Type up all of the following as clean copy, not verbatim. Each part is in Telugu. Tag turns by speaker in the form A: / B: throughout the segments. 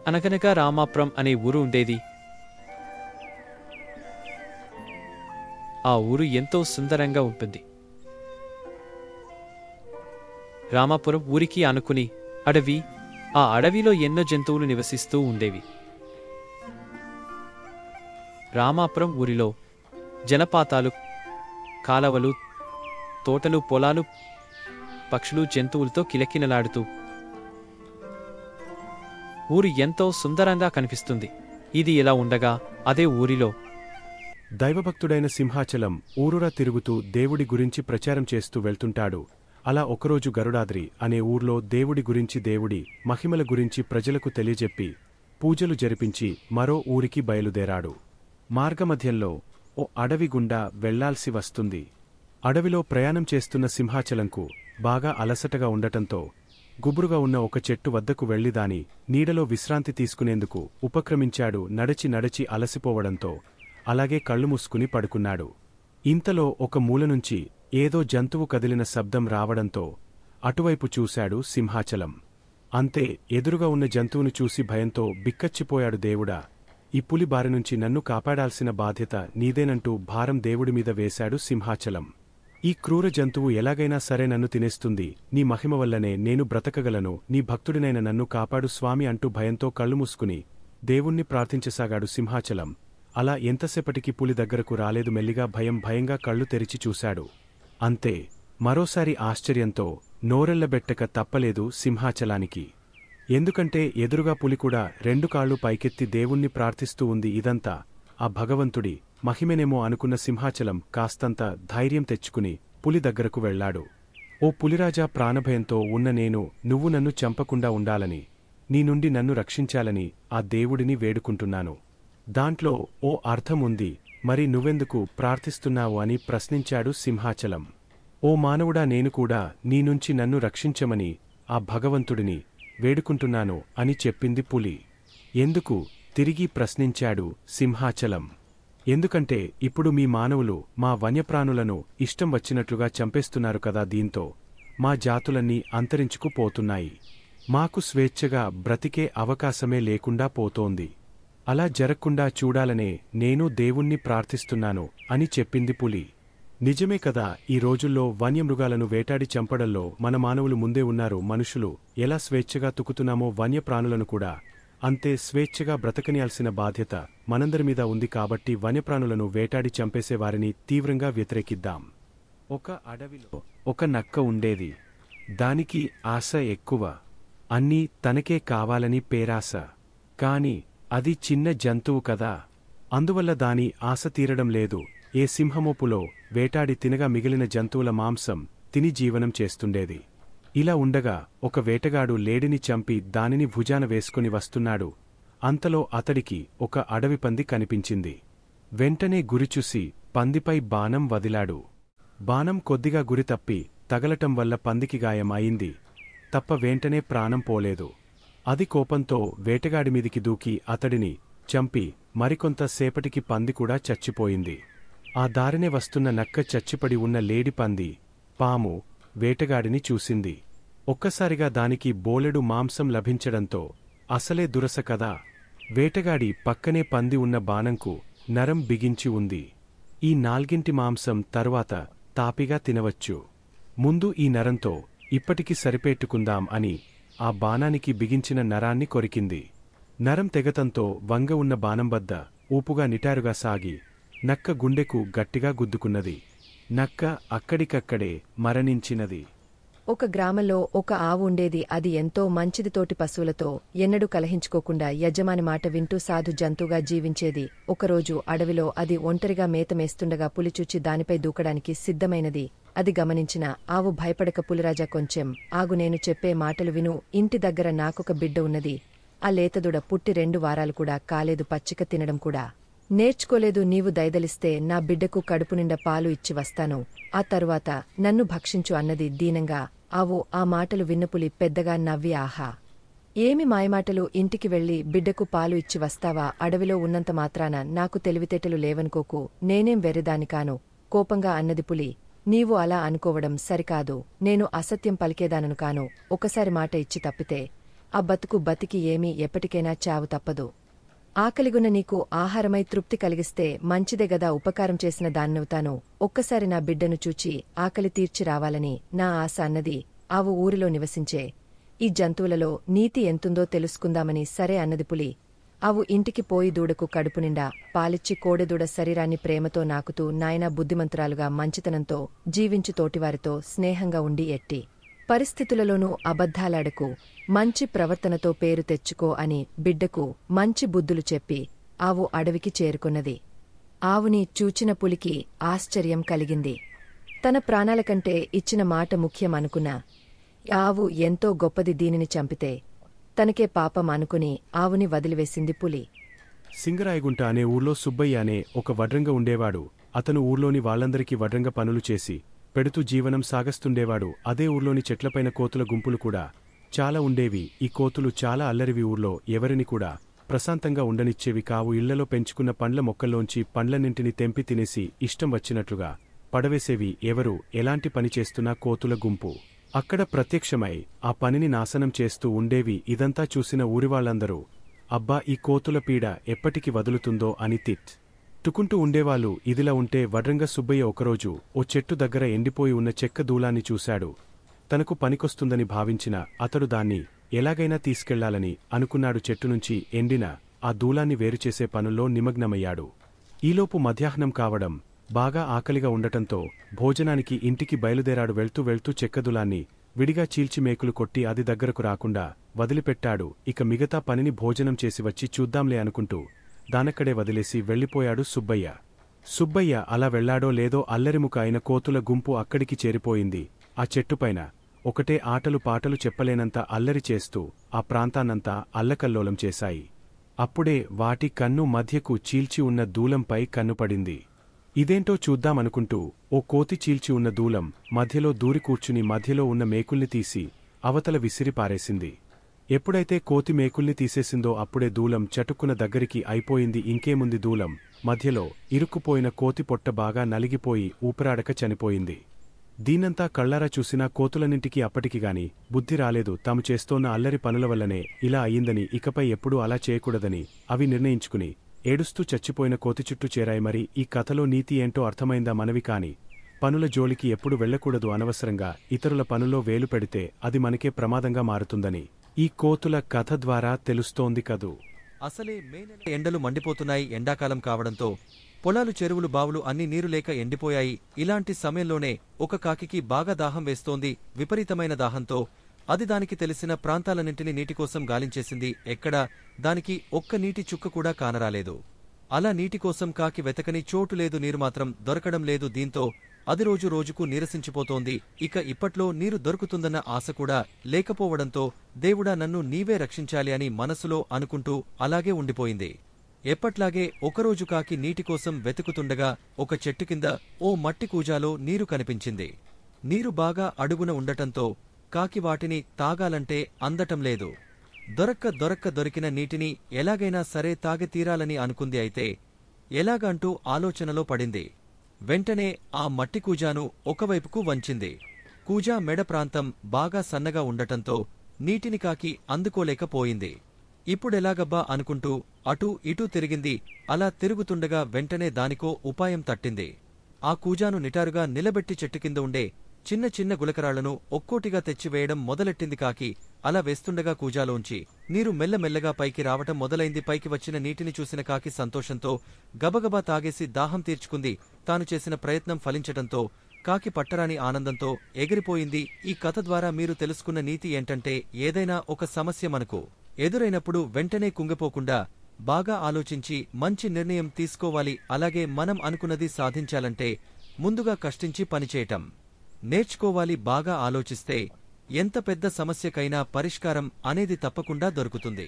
A: అనగనగా రామాపురం అనే ఊరు ఉండేది. ఆ ఊరు ఎంతో సుందరంగా ఉంటుంది. రామాపురం ఊరికి ఆనుకుని అడవి, ఆ అడవిలో ఎన్నో జంతువులు నివసిస్తూ ఉండేవి. రామాపురం ఊరిలో జలపాతాలు, కాలవలు, తోటలు, పొలాలు, పక్షులు, జంతువులతో కిలకిలలాడుతూ ఊరు ఎంతో సుందరంగా కనిపిస్తుంది. ఇది ఇలా ఉండగా అదే ఊరిలో
B: దైవభక్తుడైన సింహాచలం ఊరురా తిరుగుతూ దేవుడి గురించి ప్రచారం చేస్తూ వెళ్తుంటాడు. అలా ఒకరోజు గరుడాద్రి అనే ఊర్లో దేవుడి గురించి, దేవుడి మహిమల గురించి ప్రజలకు తెలియజెప్పి పూజలు జరిపించి మరో ఊరికి బయలుదేరాడు. మార్గమధ్యంలో ఓ అడవి గుండా వెళ్లాల్సి వస్తుంది. అడవిలో ప్రయాణం చేస్తున్న సింహాచలంకు బాగా అలసటగా ఉండటంతో గుబురుగా ఉన్న ఒక చెట్టు వద్దకు వెళ్లి దాని నీడలో విశ్రాంతి తీసుకునేందుకు ఉపక్రమించాడు. నడచి నడచి అలసిపోవడంతో అలాగే కళ్ళు మూసుకుని పడుకున్నాడు. ఇంతలో ఒక మూలనుంచి ఏదో జంతువు కదిలిన శబ్దం రావడంతో అటువైపు చూశాడు సింహాచలం. అంతే, ఎదురుగా ఉన్న జంతువును చూసి భయంతో బిక్కచ్చిపోయాడు. దేవుడా, ఈ పులి బారినుంచి నన్ను కాపాడాల్సిన బాధ్యత నీదేనంటూ భారం దేవుడిమీద వేశాడు సింహాచలం. ఈ క్రూర జంతువు ఎలాగైనా సరే నన్ను తినేస్తుంది, నీ మహిమ వల్లనే నేను బ్రతకగలను, నీ భక్తుడినైన నన్ను కాపాడు స్వామి అంటూ భయంతో కళ్ళు మూసుకుని దేవుణ్ణి ప్రార్థించసాగాడు సింహాచలం. అలా ఎంతసేపటికి పులి దగ్గరకు రాలేదు. మెల్లిగా భయంగా కళ్ళు తెరిచి చూశాడు. అంతే, మరోసారి ఆశ్చర్యంతో నోరెళ్లబెట్టక తప్పలేదు సింహాచలానికి. ఎందుకంటే ఎదురుగా పులి కూడా 2 కాళ్లు పైకెత్తి దేవుణ్ణి ప్రార్థిస్తూ ఉంది. ఇదంతా ఆ భగవంతుడి మహిమేనేమో అనుకున్న సింహాచలం కాస్తంత ధైర్యం తెచ్చుకుని పులి దగ్గరకు వెళ్లాడు. ఓ పులిరాజా, ప్రాణభయంతో ఉన్న నేను నువ్వు నన్ను చంపకుండా ఉండాలని, నీ నుండి నన్ను రక్షించాలని ఆ దేవుడిని వేడుకుంటున్నాను. దాంట్లో ఓ అర్థముంది, మరి నువ్వెందుకు ప్రార్థిస్తున్నావు అని ప్రశ్నించాడు సింహాచలం. ఓ మానవుడా, నేను కూడా నీ నుంచి నన్ను రక్షించమని ఆ భగవంతుడిని వేడుకుంటున్నాను అని చెప్పింది పులి. ఎందుకు తిరిగి ప్రశ్నించాడు సింహాచలం. ఎందుకంటే ఇప్పుడు మీ మానవులు మా వన్యప్రాణులను ఇష్టం వచ్చినట్లుగా చంపేస్తున్నారు కదా, దీంతో మా జాతులన్నీ అంతరించుకుపోతున్నాయి. మాకు స్వేచ్ఛగా బ్రతికే అవకాశమే లేకుండా పోతోంది. అలా జరగకుండా చూడాలనే నేను దేవుణ్ణి ప్రార్థిస్తున్నాను అని చెప్పింది పులి. నిజమే కదా, ఈ రోజుల్లో వన్యమృగాలను వేటాడి చంపడంలో మన మానవులు ముందే ఉన్నారు. మనుషులు ఎలా స్వేచ్ఛగా తుకుతున్నామో వన్యప్రాణులను కూడా అంతే స్వేచ్ఛగా బ్రతకనియాల్సిన బాధ్యత మనందరిమీద ఉంది. కాబట్టి వన్యప్రాణులను వేటాడి చంపేసేవారిని తీవ్రంగా వ్యతిరేకిద్దాం. ఒక అడవిలో ఒక నక్క ఉండేది. దానికి ఆశ ఎక్కువ, అన్నీ తనకే కావాలని పేరాశ. కాని అది చిన్న జంతువు కదా, అందువల్ల దాని ఆశ తీరడం లేదు. ఏ సింహమోపులో వేటాడి తినగా మిగిలిన జంతువుల మాంసం తిని జీవనం చేస్తుండేది. ఇలా ఉండగా ఒక వేటగాడు లేడిని చంపి దానిని భుజాన వేసుకుని వస్తున్నాడు. అంతలో అతడికి ఒక అడవి పంది కనిపించింది. వెంటనే గురిచూసి పందిపై బాణం వదిలాడు. బాణం కొద్దిగా గురి తప్పి తగలటం వల్ల పందికి గాయం అయింది తప్ప వెంటనే ప్రాణం పోలేదు. అది కోపంతో వేటగాడిమీదికి దూకి అతడిని చంపి మరికొంత సేపటికి పంది కూడా చచ్చిపోయింది. ఆ దారినే వస్తున్న నక్క, చచ్చిపడి ఉన్న లేడి పంది, పాము వేటగాడిని చూసింది. ఒక్కసారిగా దానికి బోలెడు మాంసం లభించడంతో అసలే దురస కదా, వేటగాడి పక్కనే పంది ఉన్న బాణంకు నరం బిగించి ఉంది. ఈ 4 మాంసం తరువాత తాపిగా తినవచ్చు, ముందు ఈ నరంతో ఇప్పటికి సరిపెట్టుకుందాం అని ఆ బాణానికి బిగించిన నరాన్ని కొరికింది. నరం తెగతంతో వంగ ఉన్న బాణం వద్ద ఊపుగా నిటారుగా సాగి నక్క గుండెకు గట్టిగా గుద్దుకున్నది. నక్క అక్కడికక్కడే మరణించినది.
C: ఒక గ్రామంలో ఒక ఆవు ఉండేది. అది ఎంతో మంచిది. తోటి పశువులతో ఎన్నడూ కలహించుకోకుండా యజమాని మాట వింటూ సాధు జంతువుగా జీవించేది. ఒకరోజు అడవిలో అది ఒంటరిగా మేత మేస్తుండగా పులిచూచి దానిపై దూకడానికి సిద్ధమైనది. అది గమనించిన ఆవు భయపడక, పులిరాజా, కొంచెం ఆగు, నేను చెప్పే మాటలు విను. ఇంటి దగ్గర నాకొక బిడ్డ ఉన్నది. ఆ లేతదుడ పుట్టి 2 వారాలు కూడా కాలేదు. పచ్చిక తినడం కూడా నేర్చుకోలేదు. నీవు దయదలిస్తే నా బిడ్డకు కడుపు నిండా పాలు ఇచ్చి వస్తాను. ఆ తరువాత నన్ను భక్షించు అన్నది దీనంగా. ఆవు ఆ మాటలు విన్నపులి పెద్దగా నవ్వి, ఆహా, ఏమి మాయమాటలు! ఇంటికి వెళ్లి బిడ్డకు పాలు ఇచ్చి వస్తావా? అడవిలో ఉన్నంత మాత్రాన నాకు తెలివితేటలు లేవనుకోకు. నేనేం వెర్రిదాని కాను. కోపంగా అన్నది పులి. నీవు అలా అనుకోవడం సరికాదు. నేను అసత్యం పలికేదానను కాను. ఒకసారి మాట ఇచ్చి తప్పితే ఆ బతుకు బతికి ఏమీ ఎప్పటికైనా చావు తప్పదు. ఆకలిగున్న నీకు ఆహారమై తృప్తి కలిగిస్తే మంచిదే గదా, ఉపకారం చేసిన దాన్నవుతాను. ఒక్కసారి నా బిడ్డను చూచి ఆకలి తీర్చి రావాలని నా ఆశ అన్నది. ఆవు ఊరిలో నివసించే ఈ జంతువులలో నీతి ఎంతుందో తెలుసుకుందామని సరే అన్నది పులి. ఆవు ఇంటికి పోయి దూడకు కడుపునిండా పాలిచ్చి కోడెదూడ శరీరాన్ని ప్రేమతో నాకుతూ నాయనా బుద్ధిమంతురాలుగా మంచితనంతో జీవించు, తోటివారితో స్నేహంగా ఉండి ఎట్టి పరిస్థితులలోనూ అబద్ధాలాడకు, మంచి ప్రవర్తనతో పేరు తెచ్చుకో అని బిడ్డకు మంచి బుద్ధులు చెప్పి ఆవు అడవికి చేరుకున్నది. ఆవుని చూచిన పులికి ఆశ్చర్యం కలిగింది. తన ప్రాణాల కంటే ఇచ్చిన మాట ముఖ్యం అనుకున్నా ఆవు ఎంతో గొప్పది, దీనిని చంపితే తనకే పాపం అనుకుని ఆవుని వదిలివేసింది పులి.
B: సింగరాయగుంట అనే ఊర్లో సుబ్బయ్య అనే ఒక వడ్రంగ ఉండేవాడు. అతను ఊర్లోని వాళ్లందరికీ వడ్రంగ పనులు చేసి పెడుతూ జీవనం సాగస్తుండేవాడు. అదే ఊర్లోని చెట్లపైన కోతుల గుంపులు కూడా చాలా ఉండేవి. ఈ కోతులు చాలా అల్లరివి. ఊర్లో ఎవరిని కూడా ప్రశాంతంగా ఉండనిచ్చేవి కావు. ఇళ్లలో పెంచుకున్న పండ్ల మొక్కల్లోంచి పండ్లన్నింటినీ తెంపి తినేసి ఇష్టం వచ్చినట్లుగా పడవేసేవి. ఎవరు ఎలాంటి పని చేస్తున్నా కోతుల గుంపు అక్కడ ప్రత్యక్షమై ఆ పనిని నాశనం చేస్తూ ఉండేవి. ఇదంతా చూసిన ఊరివాళ్లందరూ అబ్బా, ఈ కోతుల పీడ ఎప్పటికి వదులుతుందో అని టుకుంటూ ఉండేవాళ్ళు. ఇదిలా ఉంటే వడ్రంగ సుబ్బయ్య ఒకరోజు ఓ చెట్టు దగ్గర ఎండిపోయి ఉన్న చెక్క దూలాన్ని చూశాడు. తనకు పనికొస్తుందని భావించిన అతడు దాన్ని ఎలాగైనా తీసుకెళ్లాలని అనుకున్నాడు. చెట్టునుంచి ఎండిన ఆ దూలాన్ని వేరుచేసే పనుల్లో నిమగ్నమయ్యాడు. ఈలోపు మధ్యాహ్నం కావడం, బాగా ఆకలిగా ఉండటంతో భోజనానికి ఇంటికి బయలుదేరాడు. వెళ్తూ చెక్కదులాన్ని విడిగా చీల్చి మేకులు కొట్టి అది దగ్గరకు రాకుండా వదిలిపెట్టాడు. ఇక మిగతా పనిని భోజనం చేసి వచ్చి చూద్దాంలే అనుకుంటూ దానక్కడే వదిలేసి వెళ్లిపోయాడు సుబ్బయ్య. సుబ్బయ్య అలా వెళ్లాడో లేదో అల్లరిముక అయిన కోతుల గుంపు అక్కడికి చేరిపోయింది. ఆ చెట్టుపైన ఒకటే ఆటలు పాటలు చెప్పలేనంత అల్లరి చేస్తూ ఆ ప్రాంతాన్నంతా అల్లకల్లోలం చేశాయి. అప్పుడే వాటి కన్ను మధ్యకు చీల్చి ఉన్న దూలంపై కన్నుపడింది. ఇదేంటో చూద్దామనుకుంటూ ఓ కోతి చీల్చి ఉన్న దూలం మధ్యలో దూరి కూర్చుని మధ్యలో ఉన్న మేకుల్ని తీసి అవతల విసిరి పారేసింది. ఎప్పుడైతే కోతి మేకుల్ని తీసేసిందో అప్పుడే దూలం చటుక్కున దగ్గరికి అయిపోయింది. ఇంకేముంది, దూలం మధ్యలో ఇరుక్కుపోయిన కోతి పొట్ట బాగా నలిగిపోయి ఊపిరాడక చనిపోయింది. దీనంతా కళ్లారా చూసినా కోతులన్నింటికీ అప్పటికిగాని బుద్ధి రాలేదు. తాము చేస్తోన్న అల్లరి పనుల వల్లనే ఇలా అయ్యిందని, ఇకపై ఎప్పుడూ అలా చేయకూడదని అవి నిర్ణయించుకుని ఏడుస్తూ చచ్చిపోయిన కోతి చుట్టూ చేరాయి. మరి ఈ కథలో నీతి ఏంటో అర్థమైందా మనవి? కాని పనుల జోలికి ఎప్పుడు వెళ్లకూడదు. అనవసరంగా ఇతరుల పనుల్లో వేలు పెడితే అది మనకే ప్రమాదంగా మారుతుందని ఈ కోతుల కథ ద్వారా తెలుస్తోంది కదూ.
D: అసలే మే నెల ఎండలు మండిపోతున్నాయి. ఎండాకాలం కావడంతో పొలాలు, చెరువులు, బావులు అన్నీ నీరు లేక ఎండిపోయాయి. ఇలాంటి సమయంలోనే ఒక కాకికి బాగా దాహం వేస్తోంది. విపరీతమైన దాహంతో అది దానికి తెలిసిన ప్రాంతాలన్నింటినీ నీటికోసం గాలించేసింది. ఎక్కడా దానికి ఒక్క నీటి చుక్క కూడా కానరాలేదు. అలా నీటికోసం కాకి వెతకని చోటు లేదు. నీరు మాత్రం దొరకడం లేదు. దీంతో అది రోజు రోజుకు నీరసించిపోతోంది. ఇక ఇప్పట్లో నీరు దొరుకుతుందన్న ఆశ కూడా లేకపోవడంతో దేవుడా, నన్ను నీవే రక్షించాలి అని మనసులో అనుకుంటూ అలాగే ఉండిపోయింది. ఎప్పట్లాగే ఒకరోజు కాకి నీటికోసం వెతుకుతుండగా ఒక చెట్టు కింద ఓ మట్టి కూజాలో నీరు కనిపించింది. నీరు బాగా అడుగున ఉండటంతో కాకి వాటిని తాగాలంటే అందటం లేదు. దొరికిన నీటిని ఎలాగైనా సరే తాగి తీరాలని అనుకుంది. అయితే ఎలాగంటూ ఆలోచనలో పడింది. వెంటనే ఆ మట్టి కూజాను ఒకవైపుకు వంచింది. కూజా మెడ ప్రాంతం బాగా సన్నగా ఉండటంతో నీటిని కాకి అందుకోలేకపోయింది. ఇప్పుడెలాగబ్బా అనుకుంటూ అటూ ఇటూ తిరిగింది. అలా తిరుగుతుండగా వెంటనే దానికో ఉపాయం తట్టింది. ఆ కూజాను నిటారుగా నిలబెట్టి చెట్టు కింద ఉండే చిన్న చిన్న గులకరాళ్లను ఒక్కోటిగా తెచ్చివేయడం మొదలెట్టింది కాకి. అలా వేస్తుండగా కూజాలోంచి నీరు మెల్లమెల్లగా పైకి రావటం మొదలైంది. పైకి వచ్చిన నీటిని చూసిన కాకి సంతోషంతో గబగబా తాగేసి దాహం తీర్చుకుంది. తాను చేసిన ప్రయత్నం ఫలించటంతో కాకి పట్టరాని ఆనందంతో ఎగిరిపోయింది. ఈ కథ ద్వారా మీరు తెలుసుకున్న నీతి ఏంటంటే, ఏదైనా ఒక సమస్య మనకు ఎదురైనప్పుడు వెంటనే కుంగిపోకుండా బాగా ఆలోచించి మంచి నిర్ణయం తీసుకోవాలి. అలాగే మనం అనుకున్నది సాధించాలంటే ముందుగా కష్టించి పనిచేయటం నేర్చుకోవాలి. బాగా ఆలోచిస్తే ఎంత పెద్ద సమస్యకైనా పరిష్కారం అనేది తప్పకుండా దొరుకుతుంది.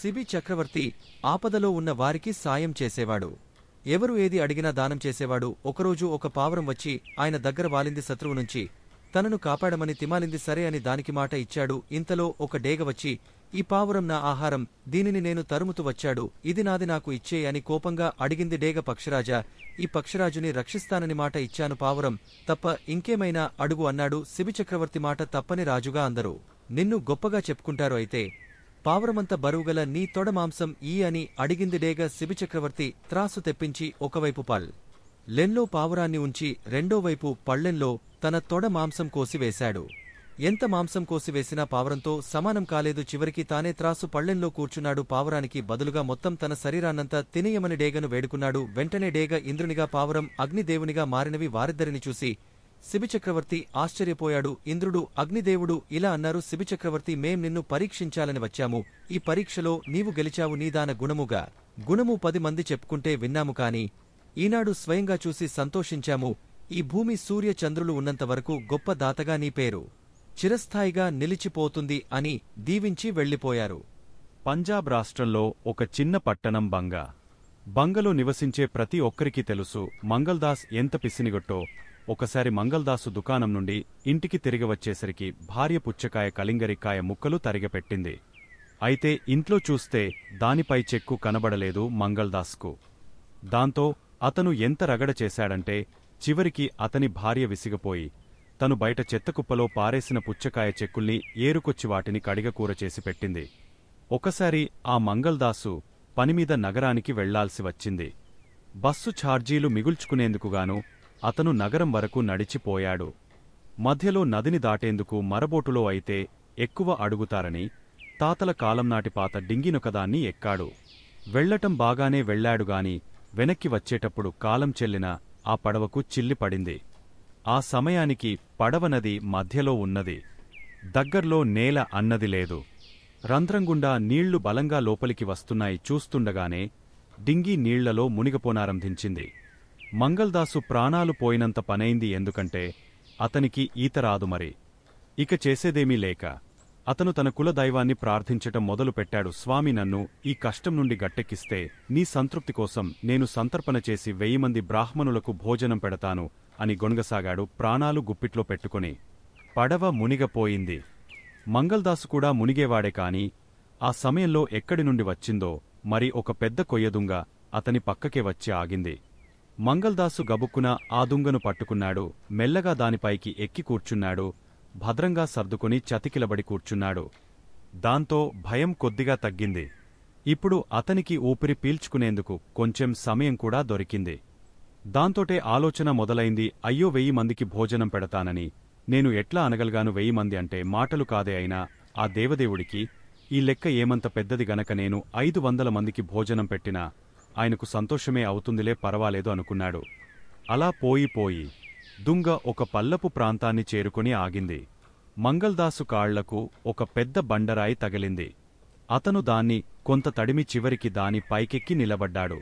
D: సిబి చక్రవర్తి ఆపదలో ఉన్న వారికి సాయం చేసేవాడు. ఎవరు ఏది అడిగినా దానం చేసేవాడు. ఒకరోజు ఒక పావురం వచ్చి ఆయన దగ్గర వాలింది. శత్రువు నుంచి తనను కాపాడమని తిమాలింది. సరే అని దానికి మాట ఇచ్చాడు. ఇంతలో ఒక డేగ వచ్చి, ఈ పావురం నా ఆహారం, దీనిని నేను తరుముతూ వచ్చాడు, ఇది నాది, నాకు ఇచ్చే అని కోపంగా అడిగింది. డేగ, పక్షిరాజా, ఈ పక్షిరాజుని రక్షిస్తానని మాట ఇచ్చాను. పావురం, తప్ప ఇంకేమైనా అడుగు అన్నాడు. శిబి చక్రవర్తి మాట తప్పని రాజుగా అందరూ నిన్ను గొప్పగా చెప్పుకుంటారు. అయితే పావురమంత బరువుగల నీ తొడ మాంసం ఈ అని అడిగింది డేగ శిబిచక్రవర్తి త్రాసు తెప్పించి ఒకవైపు లెన్లో పావురాన్ని ఉంచి రెండోవైపు పళ్ళెంలో తన తొడ మాంసం కోసివేశాడు. ఎంత మాంసం కోసివేసినా పావురంతో సమానం కాలేదు. చివరికి తానే త్రాసు పళ్ళెంలో కూర్చున్నాడు. పావురానికి బదులుగా మొత్తం తన శరీరాన్నంతా తినేయమని డేగను వేడుకున్నాడు. వెంటనే డేగ ఇంద్రునిగా, పావురం అగ్నిదేవునిగా మారినవి వారిద్దరిని చూసి శిబిచక్రవర్తి ఆశ్చర్యపోయాడు. ఇంద్రుడు, అగ్నిదేవుడు ఇలా అన్నారు: శిబిచక్రవర్తి, మేం నిన్ను పరీక్షించాలని వచ్చాము. ఈ పరీక్షలో నీవు గెలిచావు. నీదాన గుణము 10 మంది చెప్పుకుంటే విన్నాము కాని ఈనాడు స్వయంగా చూసి సంతోషించాము. ఈ భూమి సూర్య చంద్రులు ఉన్నంతవరకు గొప్ప దాతగా నీ పేరు చిరస్థాయిగా నిలిచిపోతుంది అని దీవించి వెళ్లిపోయారు.
B: పంజాబ్ రాష్ట్రంలో ఒక చిన్న పట్టణం బంగలో నివసించే ప్రతి ఒక్కరికీ తెలుసు మంగల్దాస్ ఎంత పిసినిగొట్టో. ఒకసారి మంగల్దాసు దుకాణం నుండి ఇంటికి తిరిగి వచ్చేసరికి భార్య పుచ్చకాయ కలింగరికాయ ముక్కలు తరిగపెట్టింది. అయితే ఇంట్లో చూస్తే దానిపై చెక్కు కనబడలేదు మంగల్దాస్కు. దాంతో అతను ఎంత రగడ చేశాడంటే చివరికి అతని భార్య విసిగపోయి తను బయట చెత్తకుప్పలో పారేసిన పుచ్చకాయ చెక్కుల్ని ఏరుకొచ్చి వాటిని కడిగకూర చేసి పెట్టింది. ఒకసారి ఆ మంగల్దాసు పనిమీద నగరానికి వెళ్లాల్సి వచ్చింది. బస్సు ఛార్జీలు మిగుల్చుకునేందుకుగాను అతను నగరం వరకు నడిచిపోయాడు. మధ్యలో నదిని దాటేందుకు మరబోటులో అయితే ఎక్కువ అడుగుతారని తాతల కాలంనాటి పాత డింగినొకదాన్ని ఎక్కాడు. వెళ్లటం బాగానే వెళ్లాడుగాని వెనక్కి వచ్చేటప్పుడు కాలం చెల్లిన ఆ పడవకు చిల్లిపడింది. ఆ సమయానికి పడవ నది మధ్యలో ఉన్నది. దగ్గర్లో నేల అన్నది లేదు. రంధ్రంగుండా నీళ్లు బలంగా లోపలికి వస్తున్నాయి. చూస్తుండగానే డింగి నీళ్లలో మునిగిపోనారంభించింది. మంగల్దాసు ప్రాణాలు పోయినంత పనైంది. ఎందుకంటే అతనికి ఈత రాదు. మరి ఇక చేసేదేమీ లేక అతను తన కులదైవాన్ని ప్రార్థించటం మొదలుపెట్టాడు. స్వామి, నన్ను ఈ కష్టం నుండి గట్టెక్కిస్తే నీ సంతృప్తి కోసం నేను సంతర్పణ చేసి 1000 మంది బ్రాహ్మణులకు భోజనం పెడతాను అని గొణగసాగాడు ప్రాణాలు గుప్పిట్లో పెట్టుకుని. పడవ మునిగపోయింది. మంగల్దాసు కూడా మునిగేవాడే కాని ఆ సమయంలో ఎక్కడి నుండి వచ్చిందో మరి ఒక పెద్ద కొయ్యదుంగ అతని పక్కకే వచ్చి ఆగింది. మంగల్దాసు గబుక్కున ఆ దుంగను పట్టుకున్నాడు. మెల్లగా దానిపైకి ఎక్కి కూర్చున్నాడు. భద్రంగా సర్దుకుని చతికిలబడి కూర్చున్నాడు. దాంతో భయం కొద్దిగా తగ్గింది. ఇప్పుడు అతనికి ఊపిరి పీల్చుకునేందుకు కొంచెం సమయం కూడా దొరికింది. దాంతోటే ఆలోచన మొదలైంది. అయ్యో, 1000 మందికి భోజనం పెడతానని నేను ఎట్లా అనగలిగాను? 1000 మంది అంటే మాటలు కాదే. అయినా ఆ దేవదేవుడికి ఈ లెక్క ఏమంత పెద్దది గనక నేను 500 మందికి భోజనం పెట్టినా ఆయనకు సంతోషమే అవుతుందిలే, పర్వాలేదు అనుకున్నాడు. అలా పోయి దుంగ ఒక పల్లపు ప్రాంతాన్ని చేరుకుని ఆగింది. మంగల్దాసు కాళ్లకు ఒక పెద్ద బండరాయి తగిలింది. అతను దాన్ని కొంత తడిమి చివరికి దాని పైకెక్కి నిలబడ్డాడు.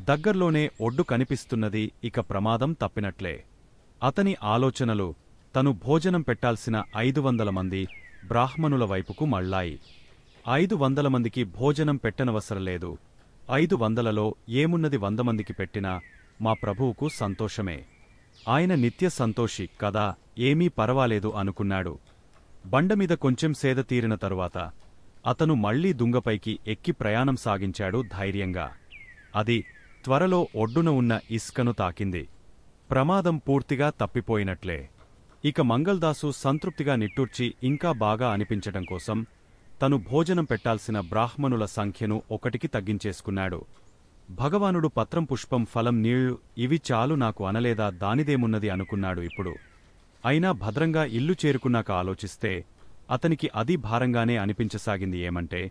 B: దగ్గర్లోనే ఒడ్డు కనిపిస్తున్నది. ఇక ప్రమాదం తప్పినట్లే. అతని ఆలోచనలు తను భోజనం పెట్టాల్సిన 500 మంది బ్రాహ్మణుల వైపుకు మళ్ళాయి. 500 మందికి భోజనం పెట్టనవసరలేదు. 500లో ఏమున్నది? 100 మందికి పెట్టినా మా ప్రభువుకు సంతోషమే. ఆయన నిత్య సంతోషి కదా, ఏమీ పర్వాలేదు అనుకున్నాడు. బండమీద కొంచెం సేద తీరిన తరువాత అతను మళ్లీ దుంగపైకి ఎక్కి ప్రయాణం సాగించాడు ధైర్యంగా. అది త్వరలో ఒడ్డున ఉన్న ఇసుకను తాకింది. ప్రమాదం పూర్తిగా తప్పిపోయినట్లే. ఇక మంగల్దాసు సంతృప్తిగా నిట్టూర్చి ఇంకా బాగా అనిపించటం కోసం తను భోజనం పెట్టాల్సిన బ్రాహ్మణుల సంఖ్యను 1కి తగ్గించేసుకున్నాడు. భగవానుడు పత్రం, పుష్పం, ఫలం, నీళ్లు ఇవి చాలు నాకు అనలేదా? దానిదేమున్నది అనుకున్నాడు ఇప్పుడు. అయినా భద్రంగా ఇల్లు చేరుకున్నాక ఆలోచిస్తే అతనికి అది భారంగానే అనిపించసాగింది. ఏమంటే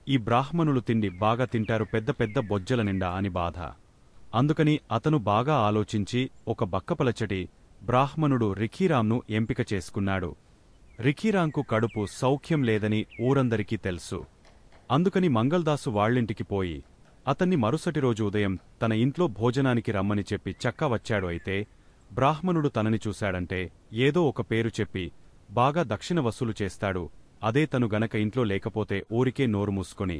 B: ఈ బ్రాహ్మణులు తిండి బాగా తింటారు, పెద్ద పెద్ద బొజ్జల నిండా అని బాధ. అందుకని అతను బాగా ఆలోచించి ఒక బక్కపలచటి బ్రాహ్మణుడు రిఖీరాంను ఎంపిక చేసుకున్నాడు. రిఖీరాంకు కడుపు సౌఖ్యం లేదని ఊరందరికీ తెలుసు. అందుకని మంగల్దాసు వాళ్ళింటికి పోయి అతన్ని మరుసటి రోజు ఉదయం తన ఇంట్లో భోజనానికి రమ్మని చెప్పి చక్కా వచ్చాడు. అయితే బ్రాహ్మణుడు తనని చూశాడంటే ఏదో ఒక పేరు చెప్పి బాగా దక్షిణ వసూలు చేస్తాడు. అదే తను గనక ఇంట్లో లేకపోతే ఊరికే నోరు మూసుకొని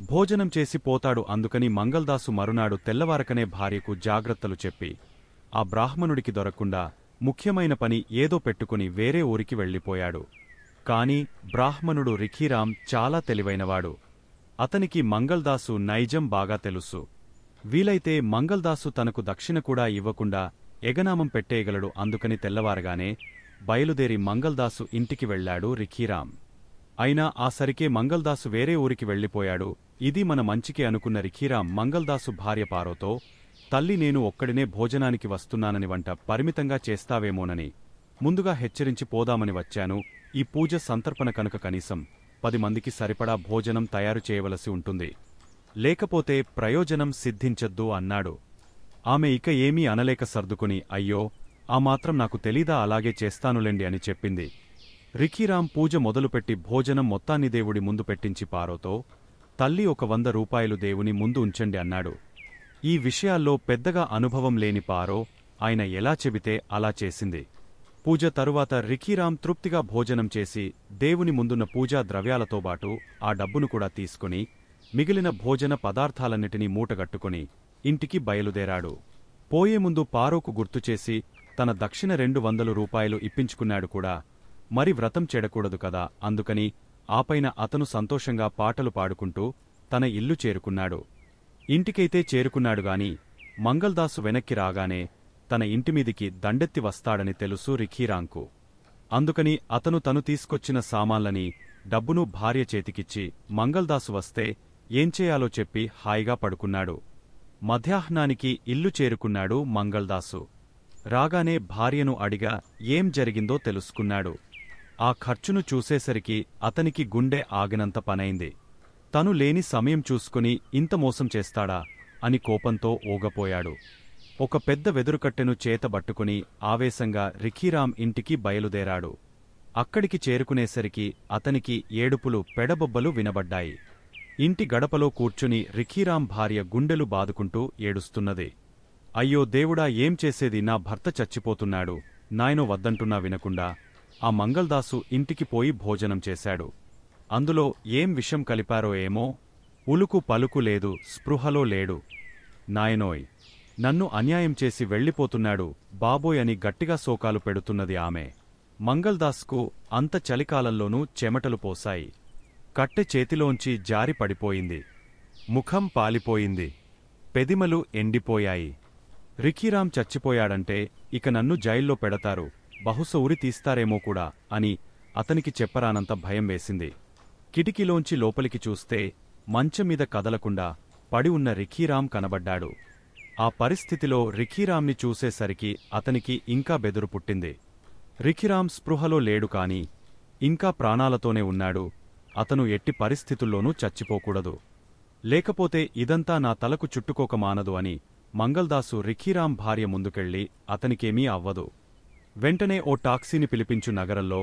B: భోజనం చేసి పోతాడు. అందుకని మంగల్దాసు మరునాడు తెల్లవారకనే భార్యకు జాగ్రత్తలు చెప్పి ఆ బ్రాహ్మణుడికి దొరకకుండా ముఖ్యమైన పని ఏదో పెట్టుకుని వేరే ఊరికి వెళ్ళిపోయాడు. కాని బ్రాహ్మణుడు రిఖీరాం చాలా తెలివైనవాడు. అతనికి మంగల్దాసు నైజం బాగా తెలుసు. వీలైతే మంగల్దాసు తనకు దక్షిణ కూడా ఇవ్వకుండా ఎగనామం పెట్టేయగలడు. అందుకని తెల్లవారగానే బయలుదేరి మంగల్దాసు ఇంటికి వెళ్లాడు రిఖీరాం. అయినా ఆ సరికే మంగల్దాసు వేరే ఊరికి వెళ్ళిపోయాడు. ఇది మన మంచికే అనుకున్న రిఖీరాం మంగల్దాసు భార్య పారోతో, తల్లి నేను ఒక్కడినే భోజనానికి వస్తున్నానని వంట పరిమితంగా చేస్తావేమోనని ముందుగా హెచ్చరించి పోదామని వచ్చాను. ఈ పూజ సంతర్పణ కనుక కనీసం 10 మందికి సరిపడా భోజనం తయారు చేయవలసి ఉంటుంది, లేకపోతే ప్రయోజనం సిద్ధించద్దు అన్నాడు. ఆమె ఇక ఏమీ అనలేక సర్దుకుని, అయ్యో ఆ మాత్రం నాకు తెలీదా, అలాగే చేస్తానులేండి అని చెప్పింది. రిఖీరాం పూజ మొదలుపెట్టి భోజనం మొత్తాన్ని దేవుడి ముందు పెట్టించి పారోతో, తల్లి ఒక 100 రూపాయలు దేవుని ముందు ఉంచండి అన్నాడు. ఈ విషయాల్లో పెద్దగా అనుభవం లేని పారో ఆయన ఎలా చెబితే అలా చేసింది. పూజ తరువాత రిఖీరాం తృప్తిగా భోజనం చేసి దేవుని ముందున్న పూజా ద్రవ్యాలతోబాటు ఆ డబ్బును కూడా తీసుకుని మిగిలిన భోజన పదార్థాలన్నిటినీ మూటగట్టుకుని ఇంటికి బయలుదేరాడు. పోయే ముందు పారోకు గుర్తుచేసి తన దక్షిణ 200 రూపాయలు ఇప్పించుకున్నాడు కూడా. మరి వ్రతం చెడకూడదు కదా, అందుకని ఆపైన అతను సంతోషంగా పాటలు పాడుకుంటూ తన ఇల్లు చేరుకున్నాడు. ఇంటికైతే చేరుకున్నాడుగాని మంగల్దాసు వెనక్కి రాగానే తన ఇంటిమీదికి దండెత్తి వస్తాడని తెలుసు రిఖీరాంకు. అందుకని అతను తను తీసుకొచ్చిన సామాన్లని డబ్బును భార్య చేతికిచ్చి మంగల్దాసు వస్తే ఏం చేయాలో చెప్పి హాయిగా పడుకున్నాడు. మధ్యాహ్నానికి ఇల్లు చేరుకున్నాడు మంగల్దాసు. రాగానే భార్యను అడిగా ఏం జరిగిందో తెలుసుకున్నాడు. ఆ ఖర్చును చూసేసరికి అతనికి గుండె ఆగినంత పనైంది. తను లేని సమయం చూసుకుని ఇంత మోసం చేస్తాడా అని కోపంతో ఊగపోయాడు. ఒక పెద్ద వెదురుకట్టెను చేతబట్టుకుని ఆవేశంగా రిఖీరాం ఇంటికి బయలుదేరాడు. అక్కడికి చేరుకునేసరికి అతనికి ఏడుపులు పెడబొబ్బలు వినబడ్డాయి. ఇంటి గడపలో కూర్చుని రిఖీరాం భార్య గుండెలు బాదుకుంటూ ఏడుస్తున్నది. అయ్యో దేవుడా, ఏం చేసేది, నా భర్త చచ్చిపోతున్నాడు, నాయనో వద్దంటున్నా వినకుండా ఆ మంగల్దాసు ఇంటికి పోయి భోజనం చేశాడు. అందులో ఏం విషం కలిపారో ఏమో, ఉలుకు పలుకు లేదు, స్పృహలో లేడు. నాయనోయ్, నన్ను అన్యాయం చేసి వెళ్ళిపోతున్నాడు బాబోయ్ అని గట్టిగా శోకాలు పెడుతున్నది ఆమె. మంగల్దాస్కు అంత చలికాలంలోనూ చెమటలు పోశాయి. కట్టె చేతిలోంచి జారి పడిపోయింది. ముఖం పాలిపోయింది. పెదిమలు ఎండిపోయాయి. రిఖీరాం చచ్చిపోయాడంటే ఇక నన్ను జైల్లో పెడతారు, బహుశా ఉరి తీస్తారేమో కూడా అని అతనికి చెప్పరానంత భయం వేసింది. కిటికీలోంచి లోపలికి చూస్తే మంచంమీద కదలకుండా పడి ఉన్న రిఖీరాం కనబడ్డాడు. ఆ పరిస్థితిలో రిఖీరాంని చూసేసరికి అతనికి ఇంకా బెదురు పుట్టింది. రిఖీరాం స్పృహలో లేడు కాని ఇంకా ప్రాణాలతోనే ఉన్నాడు. అతను ఎట్టి పరిస్థితుల్లోనూ చచ్చిపోకూడదు, లేకపోతే ఇదంతా నా తలకు చుట్టుకోక మానదు అని మంగల్దాసు రిఖీరాం భార్య ముందుకెళ్ళి అతనికేమీ అవ్వదు, వెంటనే ఓ టాక్సీని పిలిపించు, నగరంలో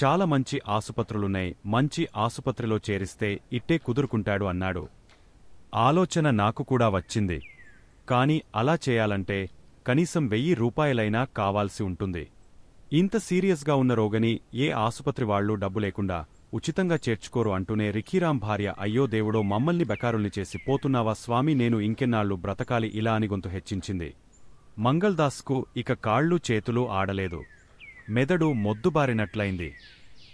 B: చాలా మంచి ఆసుపత్రులున్నాయి, మంచి ఆసుపత్రిలో చేరిస్తే ఇట్టే కుదురుకుంటాడు అన్నాడు. ఆలోచన నాకు కూడా వచ్చింది, కాని అలా చేయాలంటే కనీసం 1000 రూపాయలైనా కావాల్సి ఉంటుంది. ఇంత సీరియస్గా ఉన్న రోగని ఏ ఆసుపత్రి వాళ్లూ డబ్బు లేకుండా ఉచితంగా చేర్చుకోరు అంటూనే రిఖీరాం భార్య, అయ్యో దేవుడో, మమ్మల్ని బెకారుల్ని చేసి పోతున్నావా స్వామి, నేను ఇంకెన్నాళ్లు బ్రతకాలి ఇలా అని గొంతు హెచ్చించింది. మంగల్దాస్కు ఇక కాళ్ళు చేతులు ఆడలేదు. మెదడు మొద్దుబారినట్లయింది.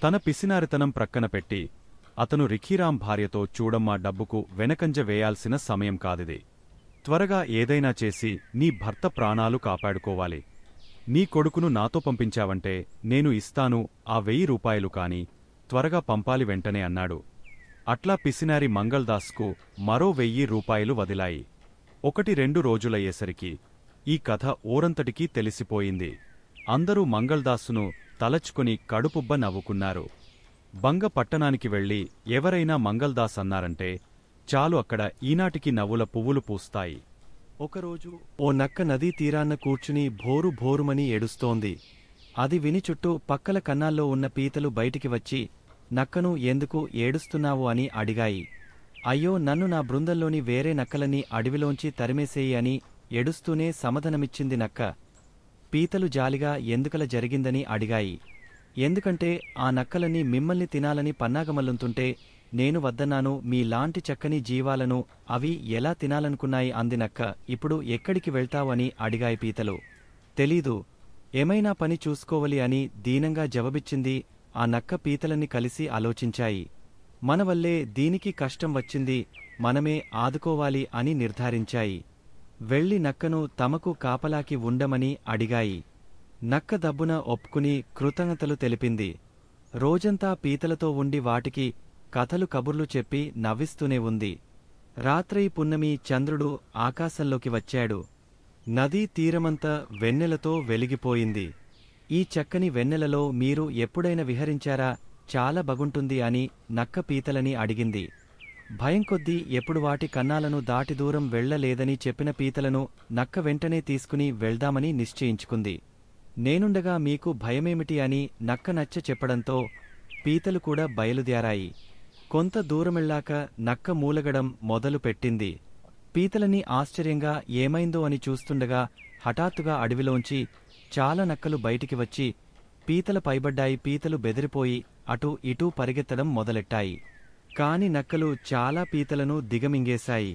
B: తన పిసినారితనం ప్రక్కన పెట్టి అతను రిఖీరాం భార్యతో, చూడమ్మా, డబ్బుకు వెనకంజ వేయాల్సిన సమయం కాదిది. త్వరగా ఏదైనా చేసి నీ భర్త ప్రాణాలు కాపాడుకోవాలి. నీ కొడుకును నాతో పంపించావంటే నేను ఇస్తాను ఆ 1000 రూపాయలు, కాని త్వరగా పంపాలి వెంటనే అన్నాడు. అట్లా పిసినారి మంగల్దాస్కు మరో 1000 రూపాయలు వదిలాయి. 1-2 రోజులయ్యేసరికి ఈ కథ ఊరంతటికీ తెలిసిపోయింది. అందరూ మంగల్దాసును తలచుకుని కడుపుబ్బ నవ్వుకున్నారు. బంగ పట్టణానికి వెళ్లి ఎవరైనా మంగల్దాస్ అన్నారంటే చాలు, అక్కడ ఈనాటికి నవ్వుల పువ్వులు పూస్తాయి. ఒకరోజు ఓ నక్క నదీ తీరాన్న కూర్చుని భోరు భోరుమని ఏడుస్తోంది. అది విని చుట్టూ పక్కల కన్నాల్లో ఉన్న పీతలు బయటికి వచ్చి నక్కను ఎందుకు ఏడుస్తున్నావు అని అడిగాయి. అయ్యో, నన్ను నా బృందంలోని వేరే నక్కలని అడవిలోంచి తరిమేసేయి అని ఏడుస్తూనే సమాధానమిచ్చింది నక్క. పీతలు జాలిగా ఎందుకలా జరిగిందని అడిగాయి. ఎందుకంటే ఆ నక్కలన్నీ మిమ్మల్ని తినాలని పన్నాగమల్లుతుంటే నేను వద్దన్నాను, మీలాంటి చక్కని జీవాలను అవి ఎలా తినాలనుకున్నాయి అంది నక్క. ఇప్పుడు ఎక్కడికి వెళ్తావని అడిగాయి పీతలు. తెలీదు, ఏమైనా పని చూసుకోవాలి అని దీనంగా జవాబిచ్చింది. ఆ నక్క పీతలన్నీ కలిసి ఆలోచించాయి. మనవల్లే దీనికి కష్టం వచ్చింది, మనమే ఆదుకోవాలి అని నిర్ధారించాయి. వెళ్లి నక్కను తమకు కాపలాకి ఉండమని అడిగాయి. నక్క దబ్బున ఒప్పుకుని కృతజ్ఞతలు తెలిపింది.
E: రోజంతా పీతలతో ఉండి వాటికి కథలు కబుర్లు చెప్పి నవ్విస్తూనే ఉంది. రాత్రి పున్నమి చంద్రుడు ఆకాశంలోకి వచ్చాడు. నదీ తీరమంతా వెన్నెలతో వెలిగిపోయింది. ఈ చక్కని వెన్నెలలో మీరు ఎప్పుడైనా విహరించారా? చాలా బాగుంటుంది అని నక్క పీతలని అడిగింది. భయం కొద్దీ ఎప్పుడు వాటి కన్నాలను దాటి దూరం వెళ్లలేదని చెప్పిన పీతలను నక్క వెంటనే తీసుకుని వెళ్దామని నిశ్చయించుకుంది. నేనుండగా మీకు భయమేమిటి అని నక్క నచ్చ చెప్పడంతో పీతలు కూడా బయలుదేరాయి. కొంత దూరమెళ్ళాక నక్క మూలగడం మొదలు పెట్టింది. పీతలని ఆశ్చర్యంగా ఏమైందో అని చూస్తుండగా హఠాత్తుగా అడవిలోంచి చాలా నక్కలు బయటికి వచ్చి పీతల పైబడ్డాయి. పీతలు బెదిరిపోయి అటూ ఇటూ పరిగెత్తడం మొదలెట్టాయి. కాని నక్కలు చాలా పీతలను దిగమింగేశాయి.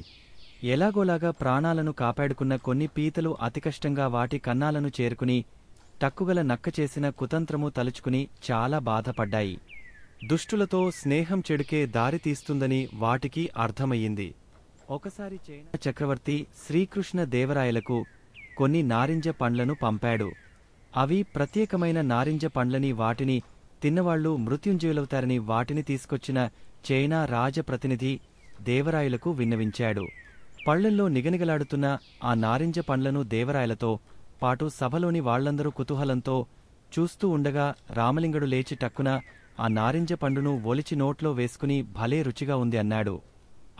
E: ఎలాగోలాగా ప్రాణాలను కాపాడుకున్న కొన్ని పీతలు అతికష్టంగా వాటి కన్నాలను చేరుకుని టక్కుగల నక్క చేసిన కుతంత్రము తలుచుకుని చాలా బాధపడ్డాయి. దుష్టులతో స్నేహం చెడుకే దారితీస్తుందని వాటికి అర్థమయ్యింది. ఒకసారి చైనా చక్రవర్తి శ్రీకృష్ణ దేవరాయలకు కొన్ని నారింజ పండ్లను పంపాడు. అవి ప్రత్యేకమైన నారింజ పండ్లని, వాటిని తిన్నవాళ్లు మృత్యుంజయులవుతారని వాటిని తీసుకొచ్చిన చైనా రాజప్రతినిధి దేవరాయలకు విన్నవించాడు. పళ్లల్లో నిగనిగలాడుతున్న ఆ నారింజ పండ్లను దేవరాయలతో పాటు సభలోని వాళ్లందరూ కుతూహలంతో చూస్తూ ఉండగా రామలింగడు లేచి టక్కున ఆ నారింజ పండును ఒలిచి నోట్లో వేసుకుని భలే రుచిగా ఉంది అన్నాడు.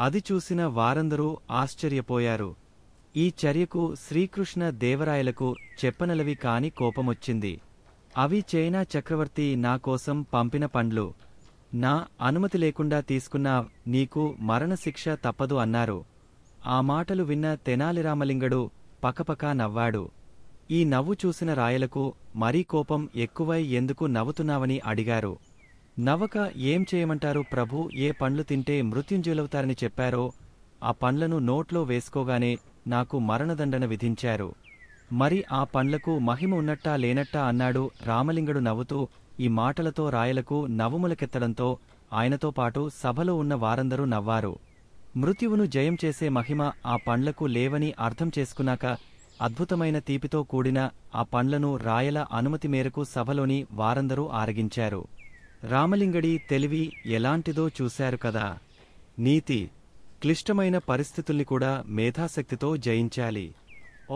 E: అది చూసిన వారందరూ ఆశ్చర్యపోయారు. ఈ చర్యకు శ్రీకృష్ణ దేవరాయలకు చెప్పనలవి కాని కోపమొచ్చింది. అవి చైనా చక్రవర్తి నా కోసం పంపిన పండ్లు. నా అనుమతి లేకుండా తీసుకున్నా నీకు మరణశిక్ష తప్పదు అన్నారు. ఆ మాటలు విన్న తెనాలి రామలింగడు పకపకా నవ్వాడు. ఈ నవ్వు చూసిన రాయలకు మరీ కోపం ఎక్కువై ఎందుకు నవ్వుతున్నావని అడిగారు. నవ్వక ఏం చేయమంటారు ప్రభూ, ఏ పండ్లు తింటే మృత్యుంజయులవుతారని చెప్పారో ఆ పండ్లను నోట్లో వేసుకోగానే నాకు మరణదండన విధించారు. మరి ఆ పండ్లకు మహిమ ఉన్నట్టా లేనట్టా అన్నాడు. రామలింగడు నవ్వుతూ ఈ మాటలతో రాయలకు నవ్వుములకెత్తడంతో ఆయనతో పాటు సభలో ఉన్న వారందరూ నవ్వారు. మృత్యువును జయం చేసే మహిమ ఆ పండ్లకు లేవని అర్థం చేసుకున్నాక అద్భుతమైన తీపితో కూడిన ఆ పండ్లను రాయల అనుమతి మేరకు సభలోని వారందరూ ఆరగించారు. రామలింగడి తెలివి ఎలాంటిదో చూశారు కదా. నీతి క్లిష్టమైన పరిస్థితుల్ని కూడా మేధాశక్తితో జయించాలి.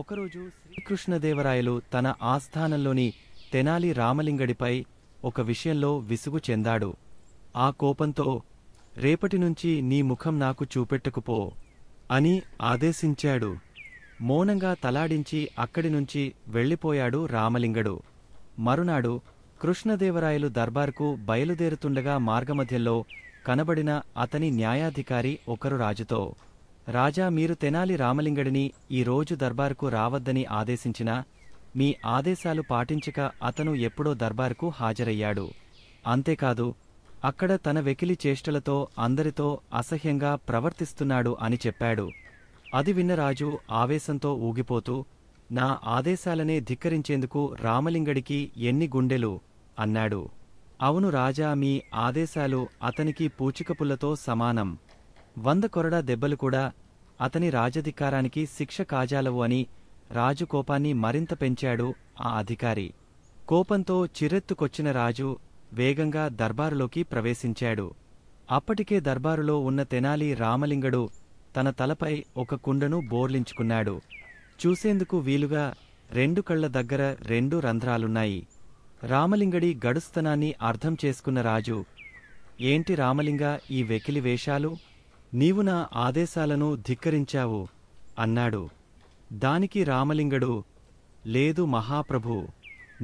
E: ఒకరోజు శ్రీకృష్ణదేవరాయలు తన ఆస్థానంలోని తెనాలి రామలింగడిపై ఒక విషయంలో విసుగు చెందాడు. ఆ కోపంతో రేపటినుంచి నీ ముఖం నాకు చూపెట్టకుపో అని ఆదేశించాడు. మౌనంగా తలాడించి అక్కడినుంచి వెళ్ళిపోయాడు రామలింగడు. మరునాడు కృష్ణదేవరాయలు దర్బార్కు బయలుదేరుతుండగా మార్గమధ్యంలో కనబడిన అతని న్యాయాధికారి ఒకరు రాజుతో, రాజా, మీరు తెనాలి రామలింగడిని ఈ రోజు దర్బార్కు రావద్దని ఆదేశించినా మీ ఆదేశాలు పాటించక అతను ఎప్పుడో దర్బార్కు హాజరయ్యాడు. అంతేకాదు అక్కడ తన వెకిలి చేష్టలతో అందరితో అసహ్యంగా ప్రవర్తిస్తున్నాడు అని చెప్పాడు. అది విన్న రాజు ఆవేశంతో ఊగిపోతూ, నా ఆదేశాలనే ధిక్కరించేందుకు రామలింగడికి ఎన్ని గుండెలు అన్నాడు. అవును రాజా, మీ ఆదేశాలు అతనికి పూచికపుల్లతో సమానం. 100 కొరడా దెబ్బలు కూడా అతని రాజధికారానికి శిక్ష కాజాలవు అని రాజు కోపాన్ని మరింత పెంచాడు ఆ అధికారి. కోపంతో చిరెత్తుకొచ్చిన రాజు వేగంగా దర్బారులోకి ప్రవేశించాడు. అప్పటికే దర్బారులో ఉన్న తెనాలి రామలింగడు తన తలపై ఒక కుండను బోర్లించుకున్నాడు. చూసేందుకు వీలుగా 2 కళ్ల దగ్గర 2 రంధ్రాలున్నాయి. రామలింగడి గడుస్తనాన్ని అర్థం చేసుకున్న రాజు, ఏంటి రామలింగా ఈ వెకిలి వేషాలు? నీవు నా ఆదేశాలను ధిక్కరించావు అన్నాడు. దానికి రామలింగడు, లేదు మహాప్రభూ,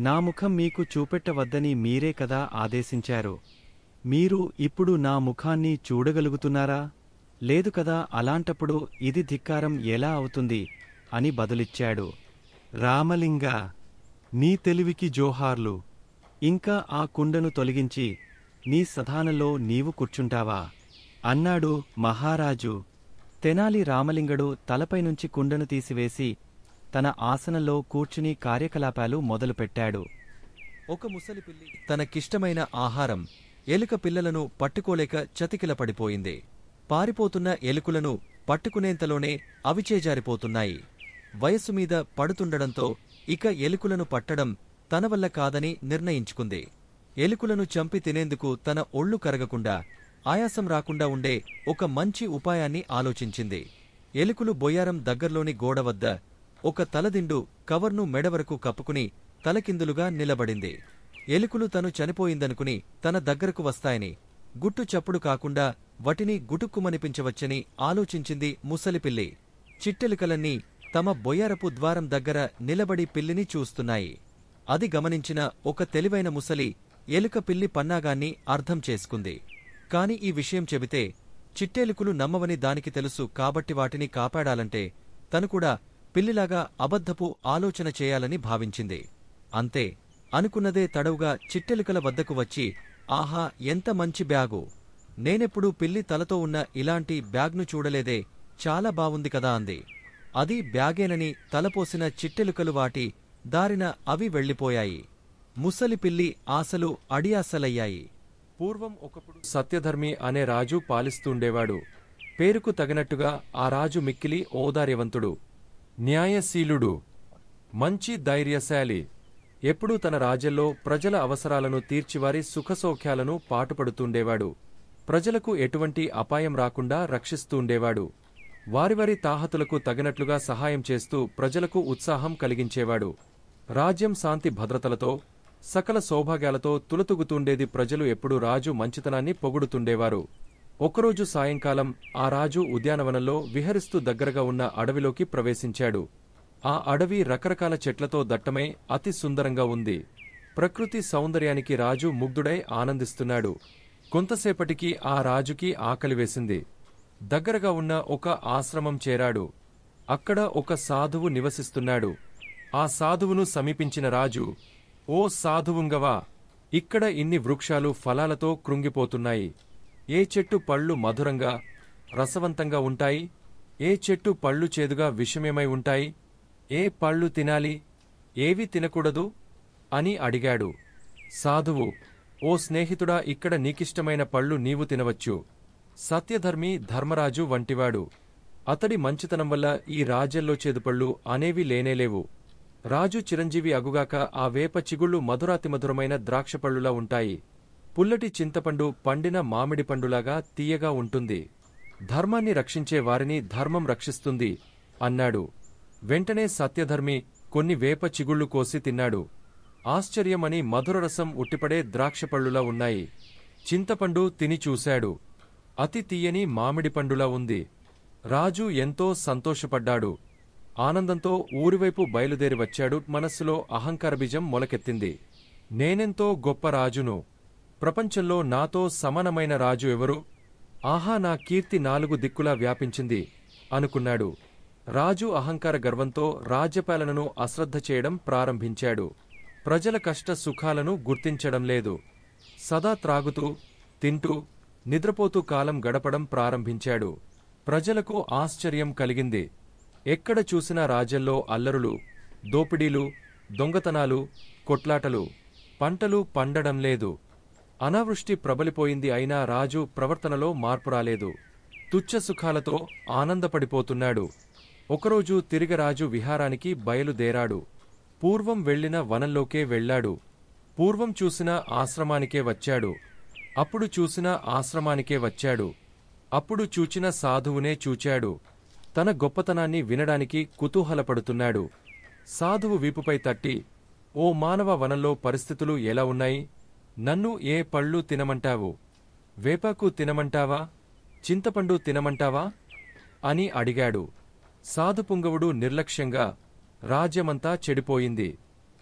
E: నా ముఖం మీకు చూపెట్టవద్దని మీరే కదా ఆదేశించారు. మీరు ఇప్పుడు నా ముఖాన్ని చూడగలుగుతున్నారా? లేదు కదా, అలాంటప్పుడు ఇది ధిక్కారం ఎలా అవుతుంది అని బదులిచ్చాడు. రామలింగా, నీ తెలివికి జోహార్లు. ఇంకా ఆ కుండను తొలగించి నీ సధానంలో నీవు కూర్చుంటావా అన్నాడు మహారాజు. తెనాలి రామలింగడు తలపైనుంచి కుండను తీసివేసి తన ఆసనంలో కూర్చుని కార్యకలాపాలు మొదలుపెట్టాడు.
D: ఒక ముసలిపిల్లి తనకిష్టమైన ఆహారం ఎలుక పిల్లలను పట్టుకోలేక చతికిల పడిపోయింది. పారిపోతున్న ఎలుకలను పట్టుకునేంతలోనే అవి చేజారిపోతున్నాయి. వయస్సు మీద పడుతుండడంతో ఇక ఎలుకలను పట్టడం తన వల్ల కాదని నిర్ణయించుకుంది. ఎలుకలను చంపి తినేందుకు తన ఒళ్ళు కరగకుండా ఆయాసం రాకుండా ఉండే ఒక మంచి ఉపాయాన్ని ఆలోచించింది. ఎలుకలు బొయ్యారం దగ్గర్లోని గోడ వద్ద ఒక తలదిండు కవర్ను మెడవరకు కప్పుకుని తలకిందులుగా నిలబడింది. ఎలుకలు తను చనిపోయిందనుకుని తన దగ్గరకు వస్తాయని, గుట్టు చప్పుడు కాకుండా వటిని గుటుక్కుమనిపించవచ్చని ఆలోచించింది ముసలిపిల్లి. చిట్టెలుకలన్నీ తమ బొయ్యారపు ద్వారం దగ్గర నిలబడి పిల్లిని చూస్తున్నాయి. అది గమనించిన ఒక తెలివైన ముసలి ఎలుక పిల్లి పన్నాగాన్ని అర్థం చేసుకుంది. కాని ఈ విషయం చెబితే చిట్టెలుకలు నమ్మవని దానికి తెలుసు. కాబట్టి వాటిని కాపాడాలంటే తను కూడా పిల్లిలాగా అబద్ధపు ఆలోచన చేయాలని భావించింది. అంతే, అనుకున్నదే తడవుగా చిట్టెలుకల వద్దకు వచ్చి, ఆహా, ఎంత మంచి బ్యాగు! నేనెప్పుడూ పిల్లి తలతో ఉన్న ఇలాంటి బ్యాగ్ను చూడలేదే, చాలా బావుంది కదా అంది. అది బ్యాగేనని తలపోసిన చిట్టెలుకలు వాటి దారిన అవి వెళ్ళిపోయాయి. ముసలి పిల్లి ఆశలు అడియాసలయ్యాయి.
F: పూర్వం ఒకప్పుడు సత్యధర్మి అనే రాజు పాలిస్తుండేవాడు. పేరుకు తగినట్టుగా ఆ రాజు మిక్కిలి ఔదార్యవంతుడు, న్యాయశీలుడు, మంచి ధైర్యశాలి. ఎప్పుడూ తన రాజ్యంలో ప్రజల అవసరాలను తీర్చివారి సుఖసౌఖ్యాలను పాటుపడుతుండేవాడు. ప్రజలకు ఎటువంటి అపాయం రాకుండా రక్షిస్తూండేవాడు. వారి తాహతులకు తగినట్లుగా సహాయం చేస్తూ ప్రజలకు ఉత్సాహం కలిగించేవాడు. రాజ్యం శాంతి భద్రతలతో సకల సౌభాగ్యాలతో తులతూగుతుండేది. ప్రజలు ఎప్పుడూ రాజు మంచితనాన్ని పొగుడుతుండేవారు. ఒకరోజు సాయంకాలం ఆ రాజు ఉద్యానవనంలో విహరిస్తూ దగ్గరగా ఉన్న అడవిలోకి ప్రవేశించాడు. ఆ అడవి రకరకాల చెట్లతో దట్టమై అతి సుందరంగా ఉంది. ప్రకృతి సౌందర్యానికి రాజు ముగ్ధుడై ఆనందిస్తున్నాడు. కొంతసేపటికి ఆ రాజుకి ఆకలివేసింది. దగ్గరగా ఉన్న ఒక ఆశ్రమం చేరాడు. అక్కడ ఒక సాధువు నివసిస్తున్నాడు. ఆ సాధువును సమీపించిన రాజు, ఓ సాధువుంగవా, ఇక్కడ ఇన్ని వృక్షాలు ఫలాలతో కృంగిపోతున్నాయి. ఏ చెట్టు పళ్ళు మధురంగా రసవంతంగా ఉంటాయి? ఏ చెట్టు పళ్ళు చేదుగా విషమేమై ఉంటాయి? ఏ పళ్ళు తినాలి, ఏవి తినకూడదు అని అడిగాడు. సాధువు, ఓ స్నేహితుడా, ఇక్కడ నీకిష్టమైన పళ్ళు నీవు తినవచ్చు. సత్యధర్మి ధర్మరాజు వంటివాడు. అతడి మంచితనం వల్ల ఈ రాజ్యంలో చేదుపళ్ళు అనేవి లేనేలేవు. రాజు చిరంజీవి అగుగాక ఆ వేప చిగుళ్ళు మధురాతి మధురమైన ద్రాక్షపళ్ళులా ఉంటాయి. పుల్లటి చింతపండు పండిన మామిడి పండులాగా తీయగా ఉంటుంది. ధర్మాన్ని రక్షించే వారిని ధర్మం రక్షిస్తుంది అన్నాడు. వెంటనే సత్యధర్మి కొన్ని వేప చిగుళ్ళు కోసి తిన్నాడు. ఆశ్చర్యమని మధురరసం ఉట్టిపడే ద్రాక్షపళ్ళులా ఉన్నాయి. చింతపండు తిని చూశాడు. అతి తీయని మామిడి పండులా ఉంది. రాజు ఎంతో సంతోషపడ్డాడు. ఆనందంతో ఊరివైపు బయలుదేరి వచ్చాడు. మనస్సులో అహంకార బీజం మొలకెత్తింది. నేనెంతో గొప్ప రాజును. ప్రపంచంలో నాతో సమానమైన రాజు ఎవరు? ఆహా, నా కీర్తి 4 దిక్కులా వ్యాపించింది అనుకున్నాడు. రాజు అహంకార గర్వంతో రాజ్యపాలనను అశ్రద్ధ చేయడం ప్రారంభించాడు. ప్రజల కష్ట సుఖాలను గుర్తించడం లేదు. సదా త్రాగుతూ, తింటూ, నిద్రపోతూ కాలం గడపడం ప్రారంభించాడు. ప్రజలకు ఆశ్చర్యం కలిగింది. ఎక్కడ చూసినా రాజ్యంలో అల్లరులు, దోపిడీలు, దొంగతనాలు, కొట్లాటలు. పంటలు పండడం లేదు. అనావృష్టి ప్రబలిపోయింది. అయినా రాజు ప్రవర్తనలో మార్పు రాలేదు. తుచ్చ సుఖాలతో ఆనందపడిపోతున్నాడు. ఒకరోజు తిరిగి రాజు విహారానికి బయలుదేరాడు. పూర్వం వెళ్లిన వనంలోకే వెళ్లాడు. పూర్వం చూసిన ఆశ్రమానికే వచ్చాడు. అప్పుడు చూసిన ఆశ్రమానికే వచ్చాడు. అప్పుడు చూచిన సాధువునే చూచాడు. తన గొప్పతనాన్ని వినడానికి కుతూహలపడుతున్నాడు. సాధువు వీపుపై తట్టి, ఓ మానవ, వనంలో పరిస్థితులు ఎలా ఉన్నాయి? నన్ను ఏ పళ్ళు తినమంటావు? వేపాకు తినమంటావా? చింతపండు తినమంటావా అని అడిగాడు. సాధుపుంగవుడు నిర్లక్ష్యంగా, రాజ్యమంతా చెడిపోయింది.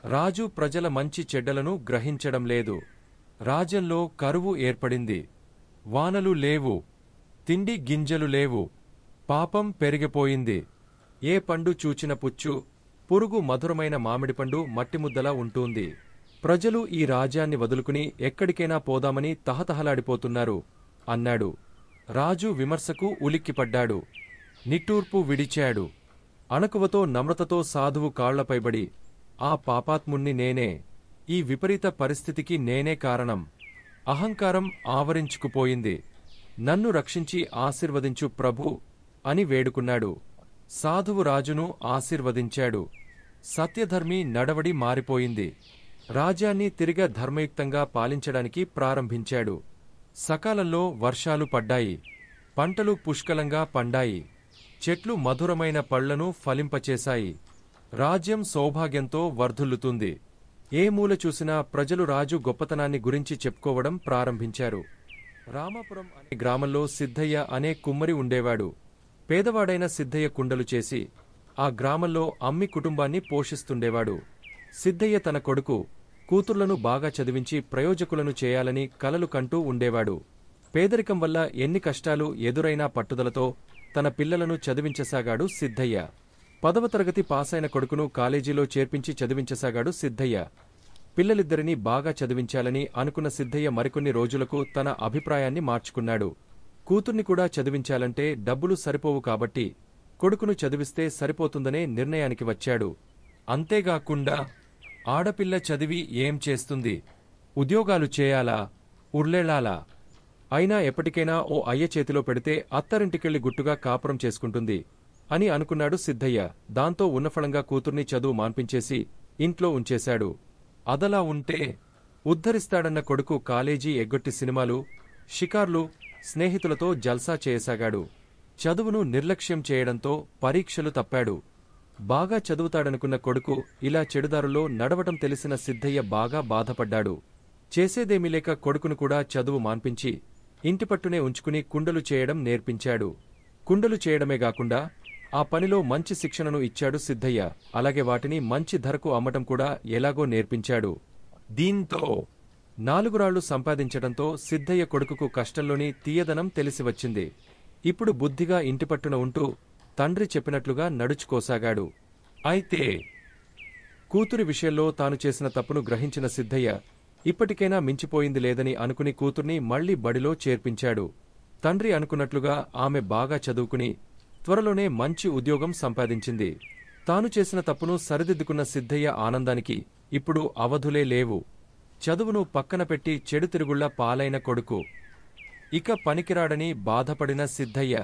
F: రాజు ప్రజల మంచి చెడ్డలను గ్రహించడం లేదు. రాజ్యంలో కరువు ఏర్పడింది. వానలు లేవు. తిండి గింజలు లేవు. పాపం పెరిగిపోయింది. ఏ పండు చూచిన పుచ్చు, పురుగు మధురమైన మామిడిపండు మట్టిముద్దలా ఉంటుంది. ప్రజలు ఈ రాజ్యాన్ని వదులుకుని ఎక్కడికైనా పోదామని తహతహలాడిపోతున్నారు అన్నాడు. రాజు విమర్శకు ఉలిక్కిపడ్డాడు. నిట్టూర్పు విడిచాడు. అణకువతో నమ్రతతో సాధువు కాళ్లపైబడి, ఆ పాపాత్ముణ్ణి నేనే. ఈ విపరీత పరిస్థితికి నేనే కారణం. అహంకారం ఆవరించుకుపోయింది. నన్ను రక్షించి ఆశీర్వదించు ప్రభూ అని వేడుకున్నాడు. సాధువు రాజును ఆశీర్వదించాడు. సత్యధర్మి నడవడి మారిపోయింది. రాజ్యాన్ని తిరిగా ధర్మయుక్తంగా పాలించడానికి ప్రారంభించాడు. సకాలంలో వర్షాలు పడ్డాయి. పంటలు పుష్కలంగా పండాయి. చెట్లు మధురమైన పళ్లను ఫలింపచేశాయి. రాజ్యం సౌభాగ్యంతో వర్ధిల్లుతుంది. ఏ మూల చూసినా ప్రజలు రాజు గొప్పతనాన్ని గురించి చెప్పుకోవడం ప్రారంభించారు. రామాపురం అనే గ్రామంలో సిద్ధయ్య అనే కుమ్మరి ఉండేవాడు. పేదవాడైన సిద్ధయ్య కుండలు చేసి ఆ గ్రామంలో అమ్మి కుటుంబాన్ని పోషిస్తుండేవాడు. సిద్ధయ్య తన కొడుకు, కూతుర్లను బాగా చదివించి ప్రయోజకులను చేయాలని కలలు కంటూ ఉండేవాడు. పేదరికం వల్ల ఎన్ని కష్టాలు ఎదురైనా పట్టుదలతో తన పిల్లలను చదివించసాగాడు సిద్ధయ్య. 10వ తరగతి పాసైన కొడుకును కాలేజీలో చేర్పించి చదివించసాగాడు సిద్ధయ్య. పిల్లలిద్దరినీ బాగా చదివించాలని అనుకున్న సిద్ధయ్య మరికొన్ని రోజులకు తన అభిప్రాయాన్ని మార్చుకున్నాడు. కూతుర్ని కూడా చదివించాలంటే డబ్బులు సరిపోవు కాబట్టి కొడుకును చదివిస్తే సరిపోతుందనే నిర్ణయానికి వచ్చాడు. అంతేగాకుండా ఆడపిల్ల చదివి ఏం చేస్తుంది? ఉద్యోగాలు చేయాలా? ఉర్లేళాలా? అయినా ఎప్పటికైనా ఓ అయ్య చేతిలో పెడితే అత్తారింటికెళ్లి గుట్టుగా కాపురం చేసుకుంటుంది అని అనుకున్నాడు సిద్ధయ్య. దాంతో ఉన్నఫలంగా కూతుర్ని చదువు మాన్పించేసి ఇంట్లో ఉంచేశాడు. అదలా ఉంటే ఉద్ధరిస్తాడన్న కొడుకు కాలేజీ ఎగ్గొట్టి సినిమాలు, షికార్లు, స్నేహితులతో జల్సా చేయసాగాడు. చదువును నిర్లక్ష్యం చేయడంతో పరీక్షలు తప్పాడు. బాగా చదువుతాడనుకున్న కొడుకు ఇలా చెడుదారులో నడవటం తెలిసిన సిద్ధయ్య బాగా బాధపడ్డాడు. చేసేదేమీ లేక కొడుకును కూడా చదువు మాన్పించి ఇంటిపట్టునే ఉంచుకుని కుండలు చేయడం నేర్పించాడు. కుండలు చేయడమే గాకుండా ఆ పనిలో మంచి శిక్షణను ఇచ్చాడు సిద్ధయ్య. అలాగే వాటిని మంచి ధరకు అమ్మటం కూడా ఎలాగో నేర్పించాడు. దీంతో 4 రాళ్లు సంపాదించడంతో సిద్ధయ్య కొడుకుకు కష్టంలోని తీయదనం తెలిసివచ్చింది. ఇప్పుడు బుద్ధిగా ఇంటిపట్టున ఉంటూ తండ్రి చెప్పినట్లుగా నడుచుకోసాగాడు. అయితే కూతురి విషయంలో తాను చేసిన తప్పును గ్రహించిన సిద్ధయ్య ఇప్పటికైనా మించిపోయింది లేదని అనుకుని కూతుర్ని మళ్లీ బడిలో చేర్పించాడు. తండ్రి అనుకున్నట్లుగా ఆమె బాగా చదువుకుని త్వరలోనే మంచి ఉద్యోగం సంపాదించింది. తాను చేసిన తప్పును సరిదిద్దుకున్న సిద్ధయ్య ఆనందానికి ఇప్పుడు అవధులే లేవు. చదువును పక్కన పెట్టి చెడు తిరుగుళ్ల పాలైన కొడుకు ఇక పనికిరాడని బాధపడిన సిద్ధయ్య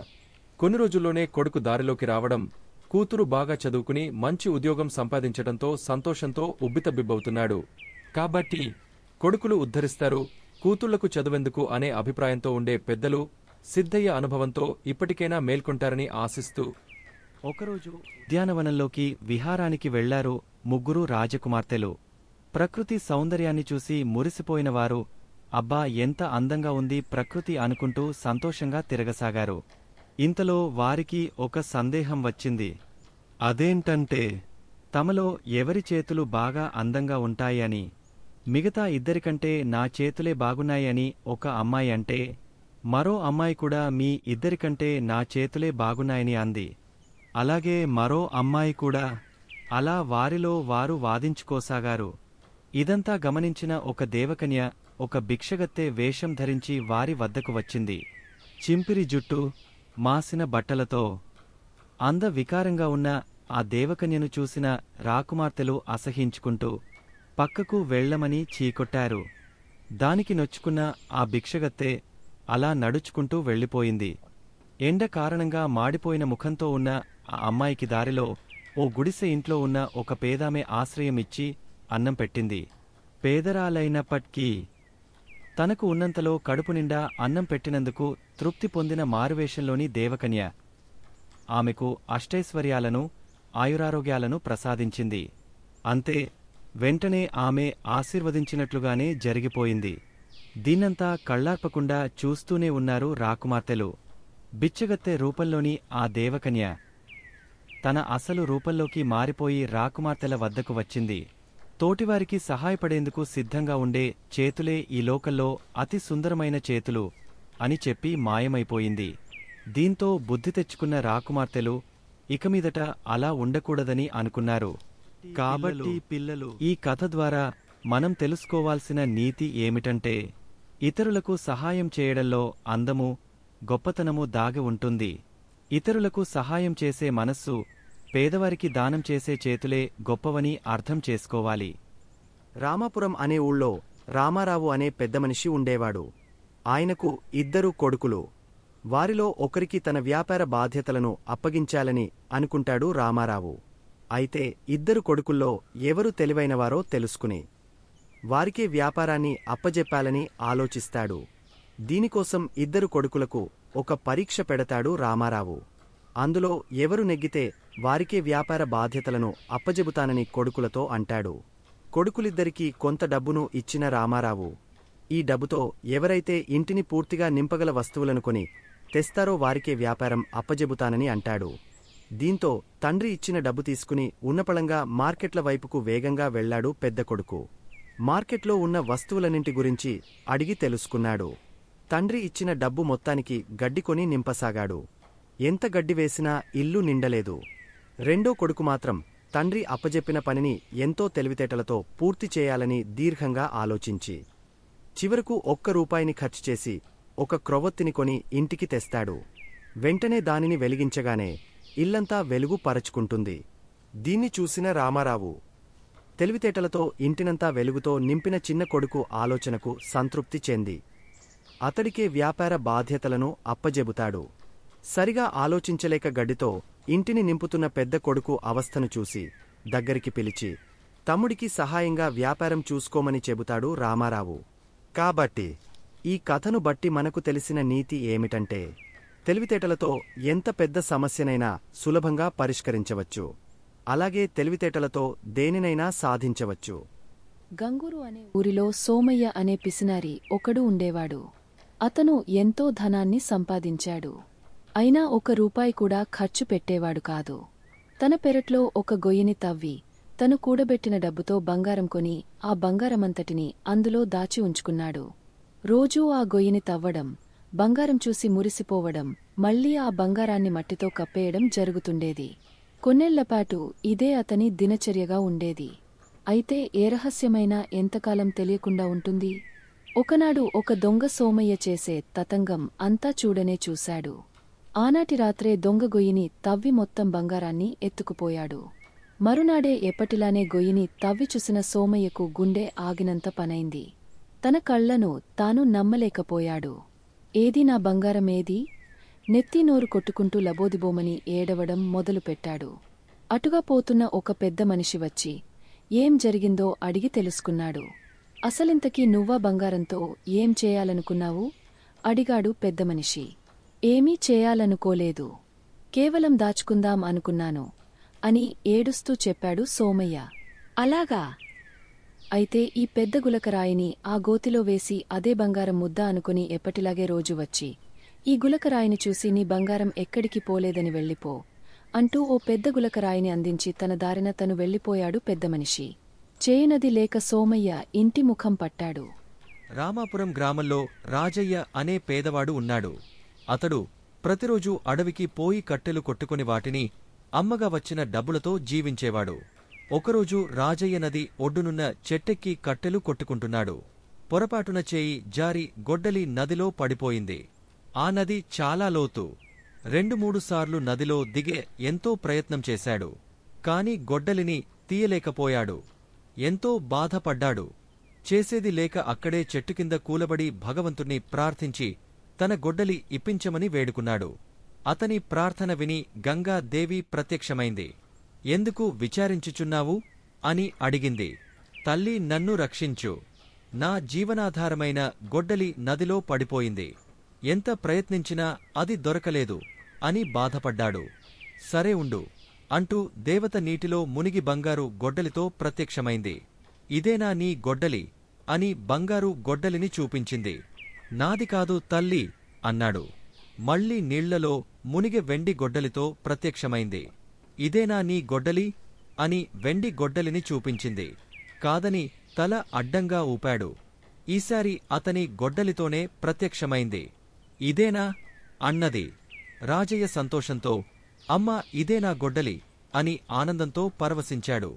F: కొన్ని రోజుల్లోనే కొడుకు దారిలోకి రావడం, కూతురు బాగా చదువుకుని మంచి ఉద్యోగం సంపాదించడంతో సంతోషంతో ఉబ్బితబ్బిబ్బవుతున్నాడు. కాబట్టి కొడుకులు ఉద్ధరిస్తారు, కూతుళ్లకు చదువెందుకు అనే అభిప్రాయంతో ఉండే పెద్దలు సిద్ధయ్య అనుభవంతో ఇప్పటికైనా మేల్కొంటారని ఆశిస్తూ
E: ఒకరోజు ఉద్యానవనంలోకి విహారానికి వెళ్లారు 3 రాజకుమార్తెలు. ప్రకృతి సౌందర్యాన్ని చూసి మురిసిపోయినవారు అబ్బా ఎంత అందంగా ఉంది ప్రకృతి అనుకుంటూ సంతోషంగా తిరగసాగారు. ఇంతలో వారికి ఒక సందేహం వచ్చింది. అదేంటంటే తమలో ఎవరి చేతులు బాగా అందంగా ఉంటాయని, మిగతా ఇద్దరికంటే నా చేతులే బాగున్నాయని ఒక అమ్మాయి అంటే, మరో అమ్మాయి కూడా మీ ఇద్దరికంటే నా చేతులే బాగున్నాయని అంది. అలాగే మరో అమ్మాయి కూడా. అలా వారిలో వారు వాదించుకోసాగారు. ఇదంతా గమనించిన ఒక దేవకన్య ఒక భిక్షగత్తె వేషం ధరించి వారి వద్దకు వచ్చింది. చింపిరి జుట్టు, మాసిన బట్టలతో అందవికారంగా ఉన్న ఆ దేవకన్యను చూసిన రాకుమార్తెలు అసహించుకుంటూ పక్కకు వెళ్లమని చీకొట్టారు. దానికి నొచ్చుకున్న ఆ భిక్షగత్తె అలా నడుచుకుంటూ వెళ్ళిపోయింది. ఎండ కారణంగా మాడిపోయిన ముఖంతో ఉన్న ఆ అమ్మాయికి దారిలో ఓ గుడిసె ఇంట్లో ఉన్న ఒక పేదామె ఆశ్రయమిచ్చి అన్నం పెట్టింది. పేదరాలైనప్పటికీ తనకు ఉన్నంతలో కడుపు నిండా అన్నం పెట్టినందుకు తృప్తి పొందిన మారువేషంలోని దేవకన్య ఆమెకు అష్టైశ్వర్యాలను ఆయురారోగ్యాలను ప్రసాదించింది. అంతే, వెంటనే ఆమె ఆశీర్వదించినట్లుగానే జరిగిపోయింది. దీన్నంతా కళ్లార్పకుండా చూస్తూనే ఉన్నారు రాకుమార్తెలు. బిచ్చగత్తె రూపంలోని ఆ దేవకన్య తన అసలు రూపంలోకి మారిపోయి రాకుమార్తెల వద్దకు వచ్చింది. తోటివారికి సహాయపడేందుకు సిద్ధంగా ఉండే చేతులే ఈ లోకల్లో అతి సుందరమైన చేతులు అని చెప్పి మాయమైపోయింది. దీంతో బుద్ధి తెచ్చుకున్న రాకుమార్తెలు ఇకమీదట అలా ఉండకూడదని అనుకున్నారు. కాబట్టి పిల్లలు, ఈ కథ ద్వారా మనం తెలుసుకోవాల్సిన నీతి ఏమిటంటే, ఇతరులకు సహాయం చేయడంలో అందము, గొప్పతనము దాగి ఉంటుంది. ఇతరులకు సహాయం చేసే మనస్సు, పేదవారికి దానం చేసే చేతులే గొప్పవని అర్థం చేసుకోవాలి.
G: రామాపురం అనే ఊళ్ళో రామారావు అనే పెద్దమనిషి ఉండేవాడు. ఆయనకు 2 కొడుకులు. వారిలో ఒకరికి తన వ్యాపార బాధ్యతలను అప్పగించాలని అనుకుంటాడు రామారావు. అయితే 2 కొడుకుల్లో ఎవరు తెలివైనవారో తెలుసుకుని వారికే వ్యాపారాన్ని అప్పజెప్పాలని ఆలోచిస్తాడు. దీనికోసం ఇద్దరు కొడుకులకు ఒక పరీక్ష పెడతాడు రామారావు. అందులో ఎవరు నెగ్గితే వారికే వ్యాపార బాధ్యతలను అప్పజెబుతానని కొడుకులతో అంటాడు. కొడుకులిద్దరికీ కొంత డబ్బును ఇచ్చిన రామారావు, ఈ డబ్బుతో ఎవరైతే ఇంటిని పూర్తిగా నింపగల వస్తువులను కొని తెస్తారో వారికే వ్యాపారం అప్పజెబుతానని అంటాడు. దీంతో తండ్రి ఇచ్చిన డబ్బు తీసుకుని ఉన్నపళంగా మార్కెట్ల వైపుకు వేగంగా వెళ్లాడు పెద్ద కొడుకు. మార్కెట్లో ఉన్న వస్తువులన్నింటి గురించి అడిగి తెలుసుకున్నాడు. తండ్రి ఇచ్చిన డబ్బు మొత్తానికి గడ్డి కొని నింపసాగాడు. ఎంత గడ్డి వేసినా ఇల్లు నిండలేదు. రెండో కొడుకు మాత్రం తండ్రి అప్పజెప్పిన పనిని ఎంతో తెలివితేటలతో పూర్తి చేయాలని దీర్ఘంగా ఆలోచించి చివరకు ₹1 ఖర్చు చేసి ఒక క్రొవ్వొత్తిని కొని ఇంటికి తెస్తాడు. వెంటనే దానిని వెలిగించగానే ఇల్లంతా వెలుగు పరచుకుంటుంది. దీన్ని చూసిన రామారావు తెలివితేటలతో ఇంటినంతా వెలుగుతో నింపిన చిన్న కొడుకు ఆలోచనకు సంతృప్తి చెంది అతడికే వ్యాపార బాధ్యతలను అప్పజెబుతాడు. సరిగా ఆలోచించలేక గడ్డితో ఇంటిని నింపుతున్న పెద్ద కొడుకు అవస్థను చూసి దగ్గరికి పిలిచి తమ్ముడికి సహాయంగా వ్యాపారం చూసుకోమని చెబుతాడు రామారావు. కాబట్టి ఈ కథను బట్టి మనకు తెలిసిన నీతి ఏమిటంటే, తెలివితేటలతో ఎంత పెద్ద సమస్యనైనా సులభంగా పరిష్కరించవచ్చు. అలాగే తెలివితేటలతో దేనినైనా సాధించవచ్చు.
H: గంగూరు అనే ఊరిలో సోమయ్య అనే పిసినారి ఒకడు ఉండేవాడు. అతను ఎంతో ధనాన్ని సంపాదించాడు. అయినా ₹1 కూడా ఖర్చు పెట్టేవాడు కాదు. తన పెరట్లో ఒక గొయ్యిని తవ్వి తను కూడబెట్టిన డబ్బుతో బంగారం కొని ఆ బంగారమంతటిని అందులో దాచి ఉంచుకున్నాడు. రోజూ ఆ గొయ్యిని తవ్వడం, బంగారం చూసి మురిసిపోవడం, మళ్లీ ఆ బంగారాన్ని మట్టితో కప్పేయడం జరుగుతుండేది. కొన్నేళ్లపాటు ఇదే అతని దినచర్యగా ఉండేది. అయితే ఏ రహస్యమైనా ఎంతకాలం తెలియకుండా ఉంటుంది? ఒకనాడు ఒక దొంగ సోమయ్య చేసే తతంగం అంతా చూడనే చూశాడు. ఆనాటి రాత్రే దొంగ గొయ్యిని తవ్వి మొత్తం బంగారాన్ని ఎత్తుకుపోయాడు. మరునాడే ఎప్పటిలానే గొయ్యిని తవ్వి చూసిన సోమయ్యకు గుండె ఆగినంత పనైంది. తన కళ్లను తాను నమ్మలేకపోయాడు. ఏది నా బంగారమేది? నెత్తి నోరు కొట్టుకుంటూ లబోదిబోమని ఏడవడం మొదలుపెట్టాడు. అటుగా పోతున్న ఒక పెద్ద మనిషి వచ్చి ఏం జరిగిందో అడిగి తెలుసుకున్నాడు. అసలింతకీ నువ్వా బంగారంతో ఏం చేయాలనుకున్నావు? అడిగాడు పెద్ద మనిషి. ఏమీ చేయాలనుకోలేదు, కేవలం దాచుకుందాం అనుకున్నాను అని ఏడుస్తూ చెప్పాడు సోమయ్య. అలాగా? అయితే ఈ పెద్ద గులకరాయిని ఆ గోతిలో వేసి అదే బంగారం ముద్ద అనుకుని ఎప్పటిలాగే రోజు వచ్చి ఈ గులకరాయిని చూసి నీ బంగారం ఎక్కడికి పోలేదని వెళ్ళిపో అంటూ ఓ పెద్ద గులకరాయిని అందించి తన దారిన తను వెళ్ళిపోయాడు పెద్దమనిషి. చేయనది లేక సోమయ్య ఇంటి ముఖం పట్టాడు.
D: రామాపురం గ్రామంలో రాజయ్య అనే పేదవాడు ఉన్నాడు. అతడు ప్రతిరోజూ అడవికి పోయి కట్టెలు కొట్టుకుని వాటిని అమ్మగా వచ్చిన డబ్బులతో జీవించేవాడు. ఒకరోజు రాజయ్య నది ఒడ్డునున్న చెట్టెక్కి కట్టెలు కొట్టుకుంటున్నాడు. పొరపాటున చేయి జారి గొడ్డలి నదిలో పడిపోయింది. ఆ నది చాలా లోతు. 2-3 సార్లు నదిలో దిగే ఎంతో ప్రయత్నం చేశాడు. కాని గొడ్డలిని తీయలేకపోయాడు. ఎంతో బాధపడ్డాడు. చేసేది లేక అక్కడే చెట్టు కింద కూలబడి భగవంతుణ్ణి ప్రార్థించి తన గొడ్డలి ఇప్పించమని వేడుకున్నాడు. అతని ప్రార్థన విని గంగాదేవి ప్రత్యక్షమైంది. ఎందుకు విచారించుచున్నావు అని అడిగింది. తల్లి, నన్ను రక్షించు. నా జీవనాధారమైన గొడ్డలి నదిలో పడిపోయింది. ఎంత ప్రయత్నించినా అది దొరకలేదు అని బాధపడ్డాడు. సరే ఉండు అంటూ దేవత నీటిలో మునిగి బంగారు గొడ్డలితో ప్రత్యక్షమైంది. ఇదేనా నీ గొడ్డలి అని బంగారు గొడ్డలిని చూపించింది. నాది కాదు తల్లి అన్నాడు. మళ్లీ నీళ్లలో మునిగె వెండి గొడ్డలితో ప్రత్యక్షమైంది. ఇదేనా నీ గొడ్డలి అని వెండి గొడ్డలిని చూపించింది. కాదని తల అడ్డంగా ఊపాడు. ఈసారి అతని గొడ్డలితోనే ప్రత్యక్షమైంది. ఇదేనా అన్నది. రాజయ్య సంతోషంతో అమ్మా, ఇదే నా గొడ్డలి అని ఆనందంతో పరవశించాడు.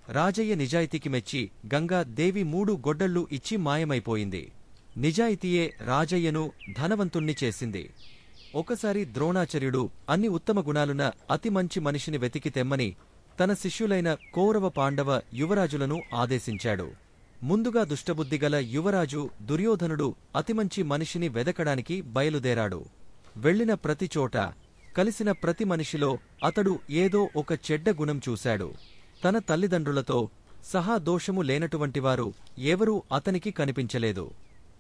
D: రాజయ్య నిజాయితీకి మెచ్చి గంగాదేవి 3 గొడ్డళ్ళు ఇచ్చి మాయమైపోయింది. నిజాయితీయే రాజయ్యను ధనవంతుణ్ణి చేసింది. ఒకసారి ద్రోణాచార్యుడు అన్ని ఉత్తమ గుణాలున్న అతి మంచి మనిషిని వెతికి తెమ్మని తన శిష్యులైన కౌరవ పాండవ యువరాజులను ఆదేశించాడు. ముందుగా దుష్టబుద్ధిగల యువరాజు దుర్యోధనుడు అతిమంచి మనిషిని వెదకడానికి బయలుదేరాడు. వెళ్లిన ప్రతి చోట, కలిసిన ప్రతి మనిషిలో అతడు ఏదో ఒక చెడ్డ గుణం చూశాడు. తన తల్లిదండ్రులతో సహా దోషము లేనటువంటివారు ఎవరూ అతనికి కనిపించలేదు.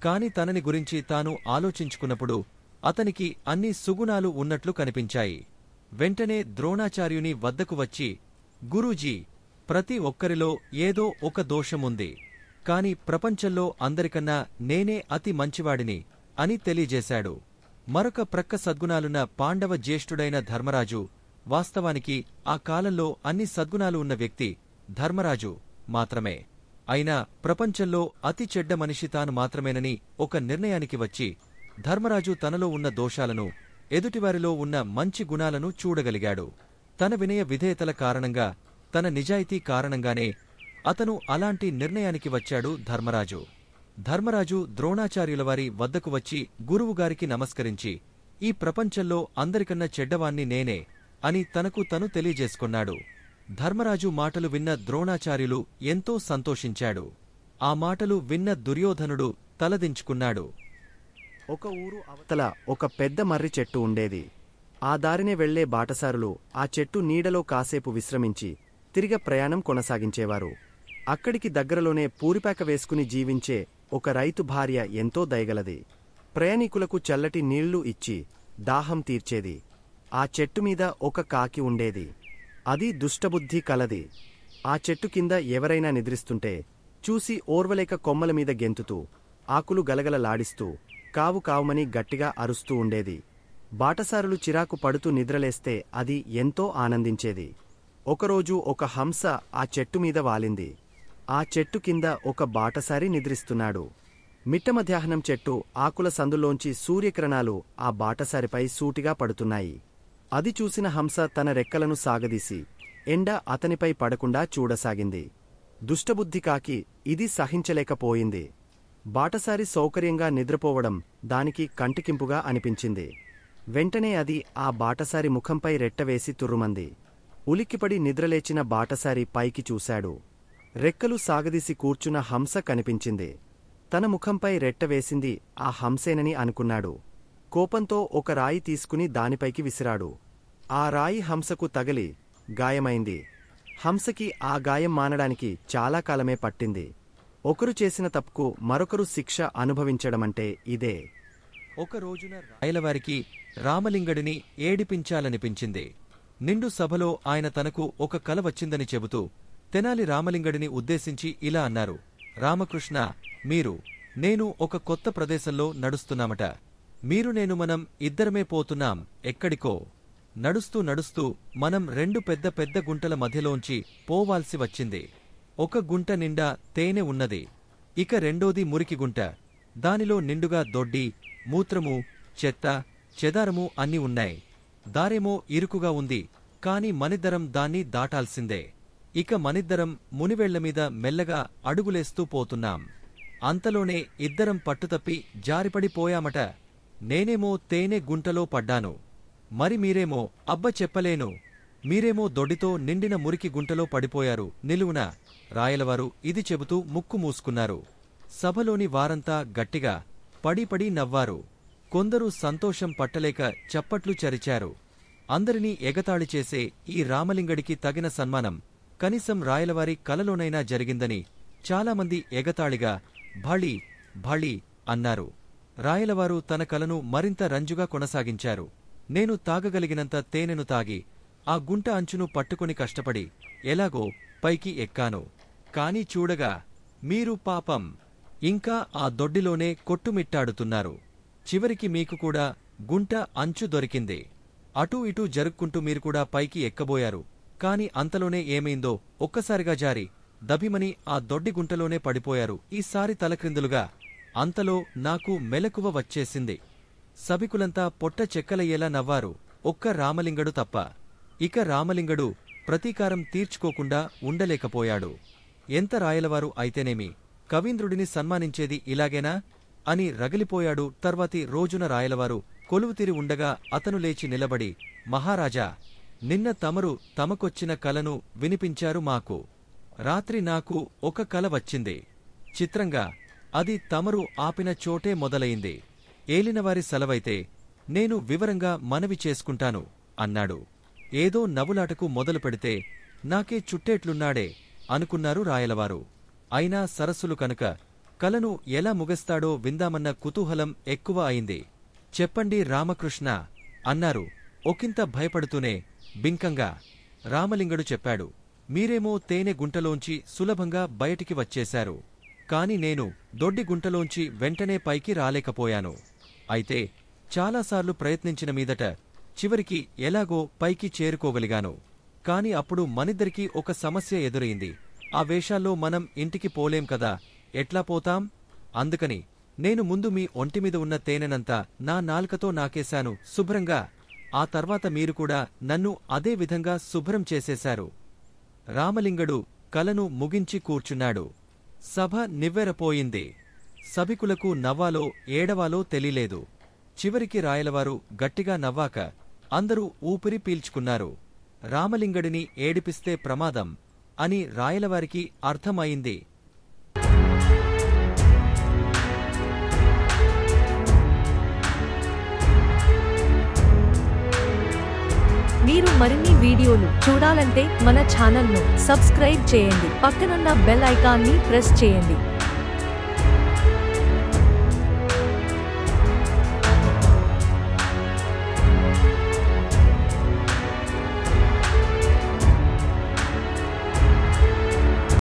D: కాని తనని గురించి తాను ఆలోచించుకున్నప్పుడు అతనికి అన్ని సుగుణాలు ఉన్నట్లు కనిపించాయి. వెంటనే ద్రోణాచార్యుని వద్దకు వచ్చి, గురూజీ, ప్రతి ఒక్కరిలో ఏదో ఒక దోషముంది. కాని ప్రపంచంలో అందరికన్నా నేనే అతి మంచివాడిని అని తెలియజేశాడు. మరొక ప్రక్క సద్గుణాలున్న పాండవ జ్యేష్ఠుడైన ధర్మరాజు, వాస్తవానికి ఆ కాలంలో అన్ని సద్గుణాలు ఉన్న వ్యక్తి ధర్మరాజు మాత్రమే. అయినా ప్రపంచంలో అతి చెడ్డ మనిషి తాను మాత్రమేనని ఒక నిర్ణయానికి వచ్చి ధర్మరాజు తనలో ఉన్న దోషాలను, ఎదుటివారిలో ఉన్న మంచి గుణాలను చూడగలిగాడు. తన వినయ విధేయతల కారణంగా, తన నిజాయితీ కారణంగానే అతను అలాంటి నిర్ణయానికి వచ్చాడు ధర్మరాజు. ధర్మరాజు ద్రోణాచార్యులవారి వద్దకు వచ్చి గురువుగారికి నమస్కరించి, ఈ ప్రపంచంలో అందరికన్నా చెడ్డవాణ్ణి నేనే అని తనకు తను తెలియజేసుకున్నాడు. ధర్మరాజు మాటలు విన్న ద్రోణాచార్యులు ఎంతో సంతోషించాడు. ఆ మాటలు విన్న దుర్యోధనుడు తలదించుకున్నాడు.
G: ఒక ఊరు అవతల ఒక పెద్ద మర్రి చెట్టు ఉండేది. ఆ దారినే వెళ్లే బాటసారులు ఆ చెట్టు నీడలో కాసేపు విశ్రమించి తిరిగ ప్రయాణం కొనసాగించేవారు. అక్కడికి దగ్గరలోనే పూరిపాక వేసుకుని జీవించే ఒక రైతు భార్య ఎంతో దయగలది. ప్రయాణికులకు చల్లటి నీళ్లు ఇచ్చి దాహం తీర్చేది. ఆ చెట్టు మీద ఒక కాకి ఉండేది. అది దుష్టబుద్ధి కలది. ఆ చెట్టు కింద ఎవరైనా నిద్రిస్తుంటే చూసి ఓర్వలేక కొమ్మల మీద గెంతుతూ, ఆకులు గలగలలాడిస్తూ, కావు కావుమని గట్టిగా అరుస్తూ ఉండేది. బాటసారులు చిరాకు పడుతూ నిద్రలేస్తే అది ఎంతో ఆనందించేది. ఒకరోజు ఒక హంస ఆ చెట్టు మీద వాలింది. ఆ చెట్టు కింద ఒక బాటసారి నిద్రిస్తున్నాడు. మిట్ట మధ్యాహ్నం చెట్టు ఆకుల సందులోంచి సూర్యకిరణాలు ఆ బాటసారిపై సూటిగా పడుతున్నాయి. అది చూసిన హంస తన రెక్కలను సాగదీసి ఎండ అతనిపై పడకుండా చూడసాగింది. దుష్టబుద్ధి కాకి ఇది సహించలేకపోయింది. బాటసారి సౌకర్యంగా నిద్రపోవడం దానికి కంటికింపుగా అనిపించింది. వెంటనే అది ఆ బాటసారి ముఖంపై రెట్టవేసి తుర్రుమంది. ఉలిక్కిపడి నిద్రలేచిన బాటసారి పైకి చూశాడు. రెక్కలు సాగదీసి కూర్చున్న హంస కనిపించింది. తన ముఖంపై రెట్టవేసింది ఆ హంసేనని అనుకున్నాడు. కోపంతో ఒక రాయి తీసుకుని దానిపైకి విసిరాడు. ఆ రాయి హంసకు తగిలి గాయమైంది. హంసకి ఆ గాయం మానడానికి చాలా కాలమే పట్టింది. ఒకరు చేసిన తప్పుకు మరొకరు శిక్ష అనుభవించడమంటే ఇదే.
D: ఒక రోజున రాయలవారికి రామలింగడిని ఏడిపించాలనిపించింది. నిండు సభలో ఆయన తనకు ఒక కల వచ్చిందని చెబుతూ తెనాలి రామలింగడిని ఉద్దేశించి ఇలా అన్నారు. రామకృష్ణ, నేను ఒక కొత్త ప్రదేశంలో నడుస్తున్నామట. మనం ఇద్దరమే పోతున్నాం ఎక్కడికో. నడుస్తూ నడుస్తూ మనం రెండు పెద్ద పెద్ద గుంటల మధ్యలోంచి పోవాల్సి వచ్చింది. ఒక గుంట నిండా తేనె ఉన్నది. ఇక రెండోది మురికి గుంట. దానిలో నిండుగా దొడ్డి, మూత్రము, చెత్త, చెదారము అన్నీ ఉన్నాయి. దారేమో ఇరుకుగా ఉంది. కాని మనిద్దరం దాన్ని దాటాల్సిందే. ఇక మనిద్దరం మునివేళ్లమీద మెల్లగా అడుగులేస్తూ పోతున్నాం. అంతలోనే ఇద్దరం పట్టుతప్పి జారిపడిపోయామట. నేనేమో తేనె గుంటలో పడ్డాను. మరి మీరేమో అబ్బ చెప్పలేను. మీరేమో దొడ్డితో నిండిన మురికి గుంటలో పడిపోయారు నిలువున. రాయలవారు ఇది చెబుతూ ముక్కు మూసుకున్నారు. సభలోని వారంతా గట్టిగా పడి నవ్వారు. కొందరు సంతోషం పట్టలేక చప్పట్లు చరిచారు. అందరినీ ఎగతాళి చేసే ఈ రామలింగడికి తగిన సన్మానం కనీసం రాయలవారి కలలోనైనా జరిగిందని చాలామంది ఎగతాళిగా భళి భళి అన్నారు. రాయలవారు తన కలను మరింత రంజుగా కొనసాగించారు. నేను తాగగలిగినంత తేనెను తాగి ఆ గుంట అంచును పట్టుకుని కష్టపడి ఎలాగో పైకి ఎక్కాను. కాని చూడగా మీరు పాపం ఇంకా ఆ దొడ్డిలోనే కొట్టుమిట్టాడుతున్నారు. చివరికి మీకు కూడా గుంట అంచు దొరికింది. అటూ ఇటూ జరుక్కుంటూ మీరు కూడా పైకి ఎక్కబోయారు. కాని అంతలోనే ఏమైందో ఒక్కసారిగా జారి దభిమని ఆ దొడ్డి గుంటలోనే పడిపోయారు. ఈసారి తలక్రిందులుగా. అంతలో నాకు మెలకువ వచ్చేసింది. సభికులంతా పొట్ట చెక్కలయ్యేలా నవ్వారు, ఒక్క రామలింగడు తప్ప. ఇక రామలింగడు ప్రతీకారం తీర్చుకోకుండా ఉండలేకపోయాడు. ఎంత రాయలవారు అయితేనేమి, కవీంద్రుడిని సన్మానించేది ఇలాగేనా అని రగిలిపోయాడు. తర్వాతి రోజున రాయలవారు కొలువుతీరి ఉండగా అతను లేచి నిలబడి, మహారాజా, నిన్న తమరు తమకొచ్చిన కలను వినిపించారు మాకు. రాత్రి నాకు ఒక కల వచ్చింది. చిత్రంగా అది తమరు ఆపిన చోటే మొదలయింది. ఏలినవారి సెలవైతే నేను వివరంగా మనవి చేసుకుంటాను అన్నాడు. ఏదో నవ్వులాటకు మొదలు పెడితే నాకే చుట్టేట్లున్నాడే అనుకున్నారు రాయలవారు. అయినా సరస్సులు కనుక కలను ఎలా ముగస్తాడో విందామన్న కుతూహలం ఎక్కువ అయింది. చెప్పండి రామకృష్ణ అన్నారు ఒకంత భయపడుతూనే బింకంగా. రామలింగడు చెప్పాడు, మీరేమో తేనె గుంటలోంచి సులభంగా బయటికి వచ్చేశారు. కాని నేను దొడ్డి గుంటలోంచి వెంటనే పైకి రాలేకపోయాను. అయితే చాలాసార్లు ప్రయత్నించిన మీదట చివరికి ఎలాగో పైకి చేరుకోగలిగాను. కాని అప్పుడు మనిద్దరికీ ఒక సమస్య ఎదురైంది. ఆ వేషాల్లో మనం ఇంటికి పోలేం కదా, ఎట్లా పోతాం? అందుకని నేను ముందు మీ ఒంటిమీద ఉన్న తేనెనంతా నా నాల్కతో నాకేశాను శుభ్రంగా. ఆ తర్వాత మీరు కూడా నన్ను అదే విధంగా శుభ్రం చేసేశారు. రామలింగడు కలను ముగించి కూర్చున్నాడు. సభ నివ్వెరపోయింది. సభికులకు నవ్వాలో ఏడవాలో తెలియలేదు. చివరికి రాయలవారు గట్టిగా నవ్వాక అందరూ ఊపిరి పీల్చుకున్నారు. రామలింగడిని ఏడిపిస్తే ప్రమాదం అని రాయలవారికి అర్థమయింది.
I: మీరు మరిన్ని వీడియోలు చూడాలంటే మన ఛానల్ను సబ్స్క్రైబ్ చేయండి. పక్కనున్న బెల్ ఐకాన్ని ప్రెస్ చేయండి.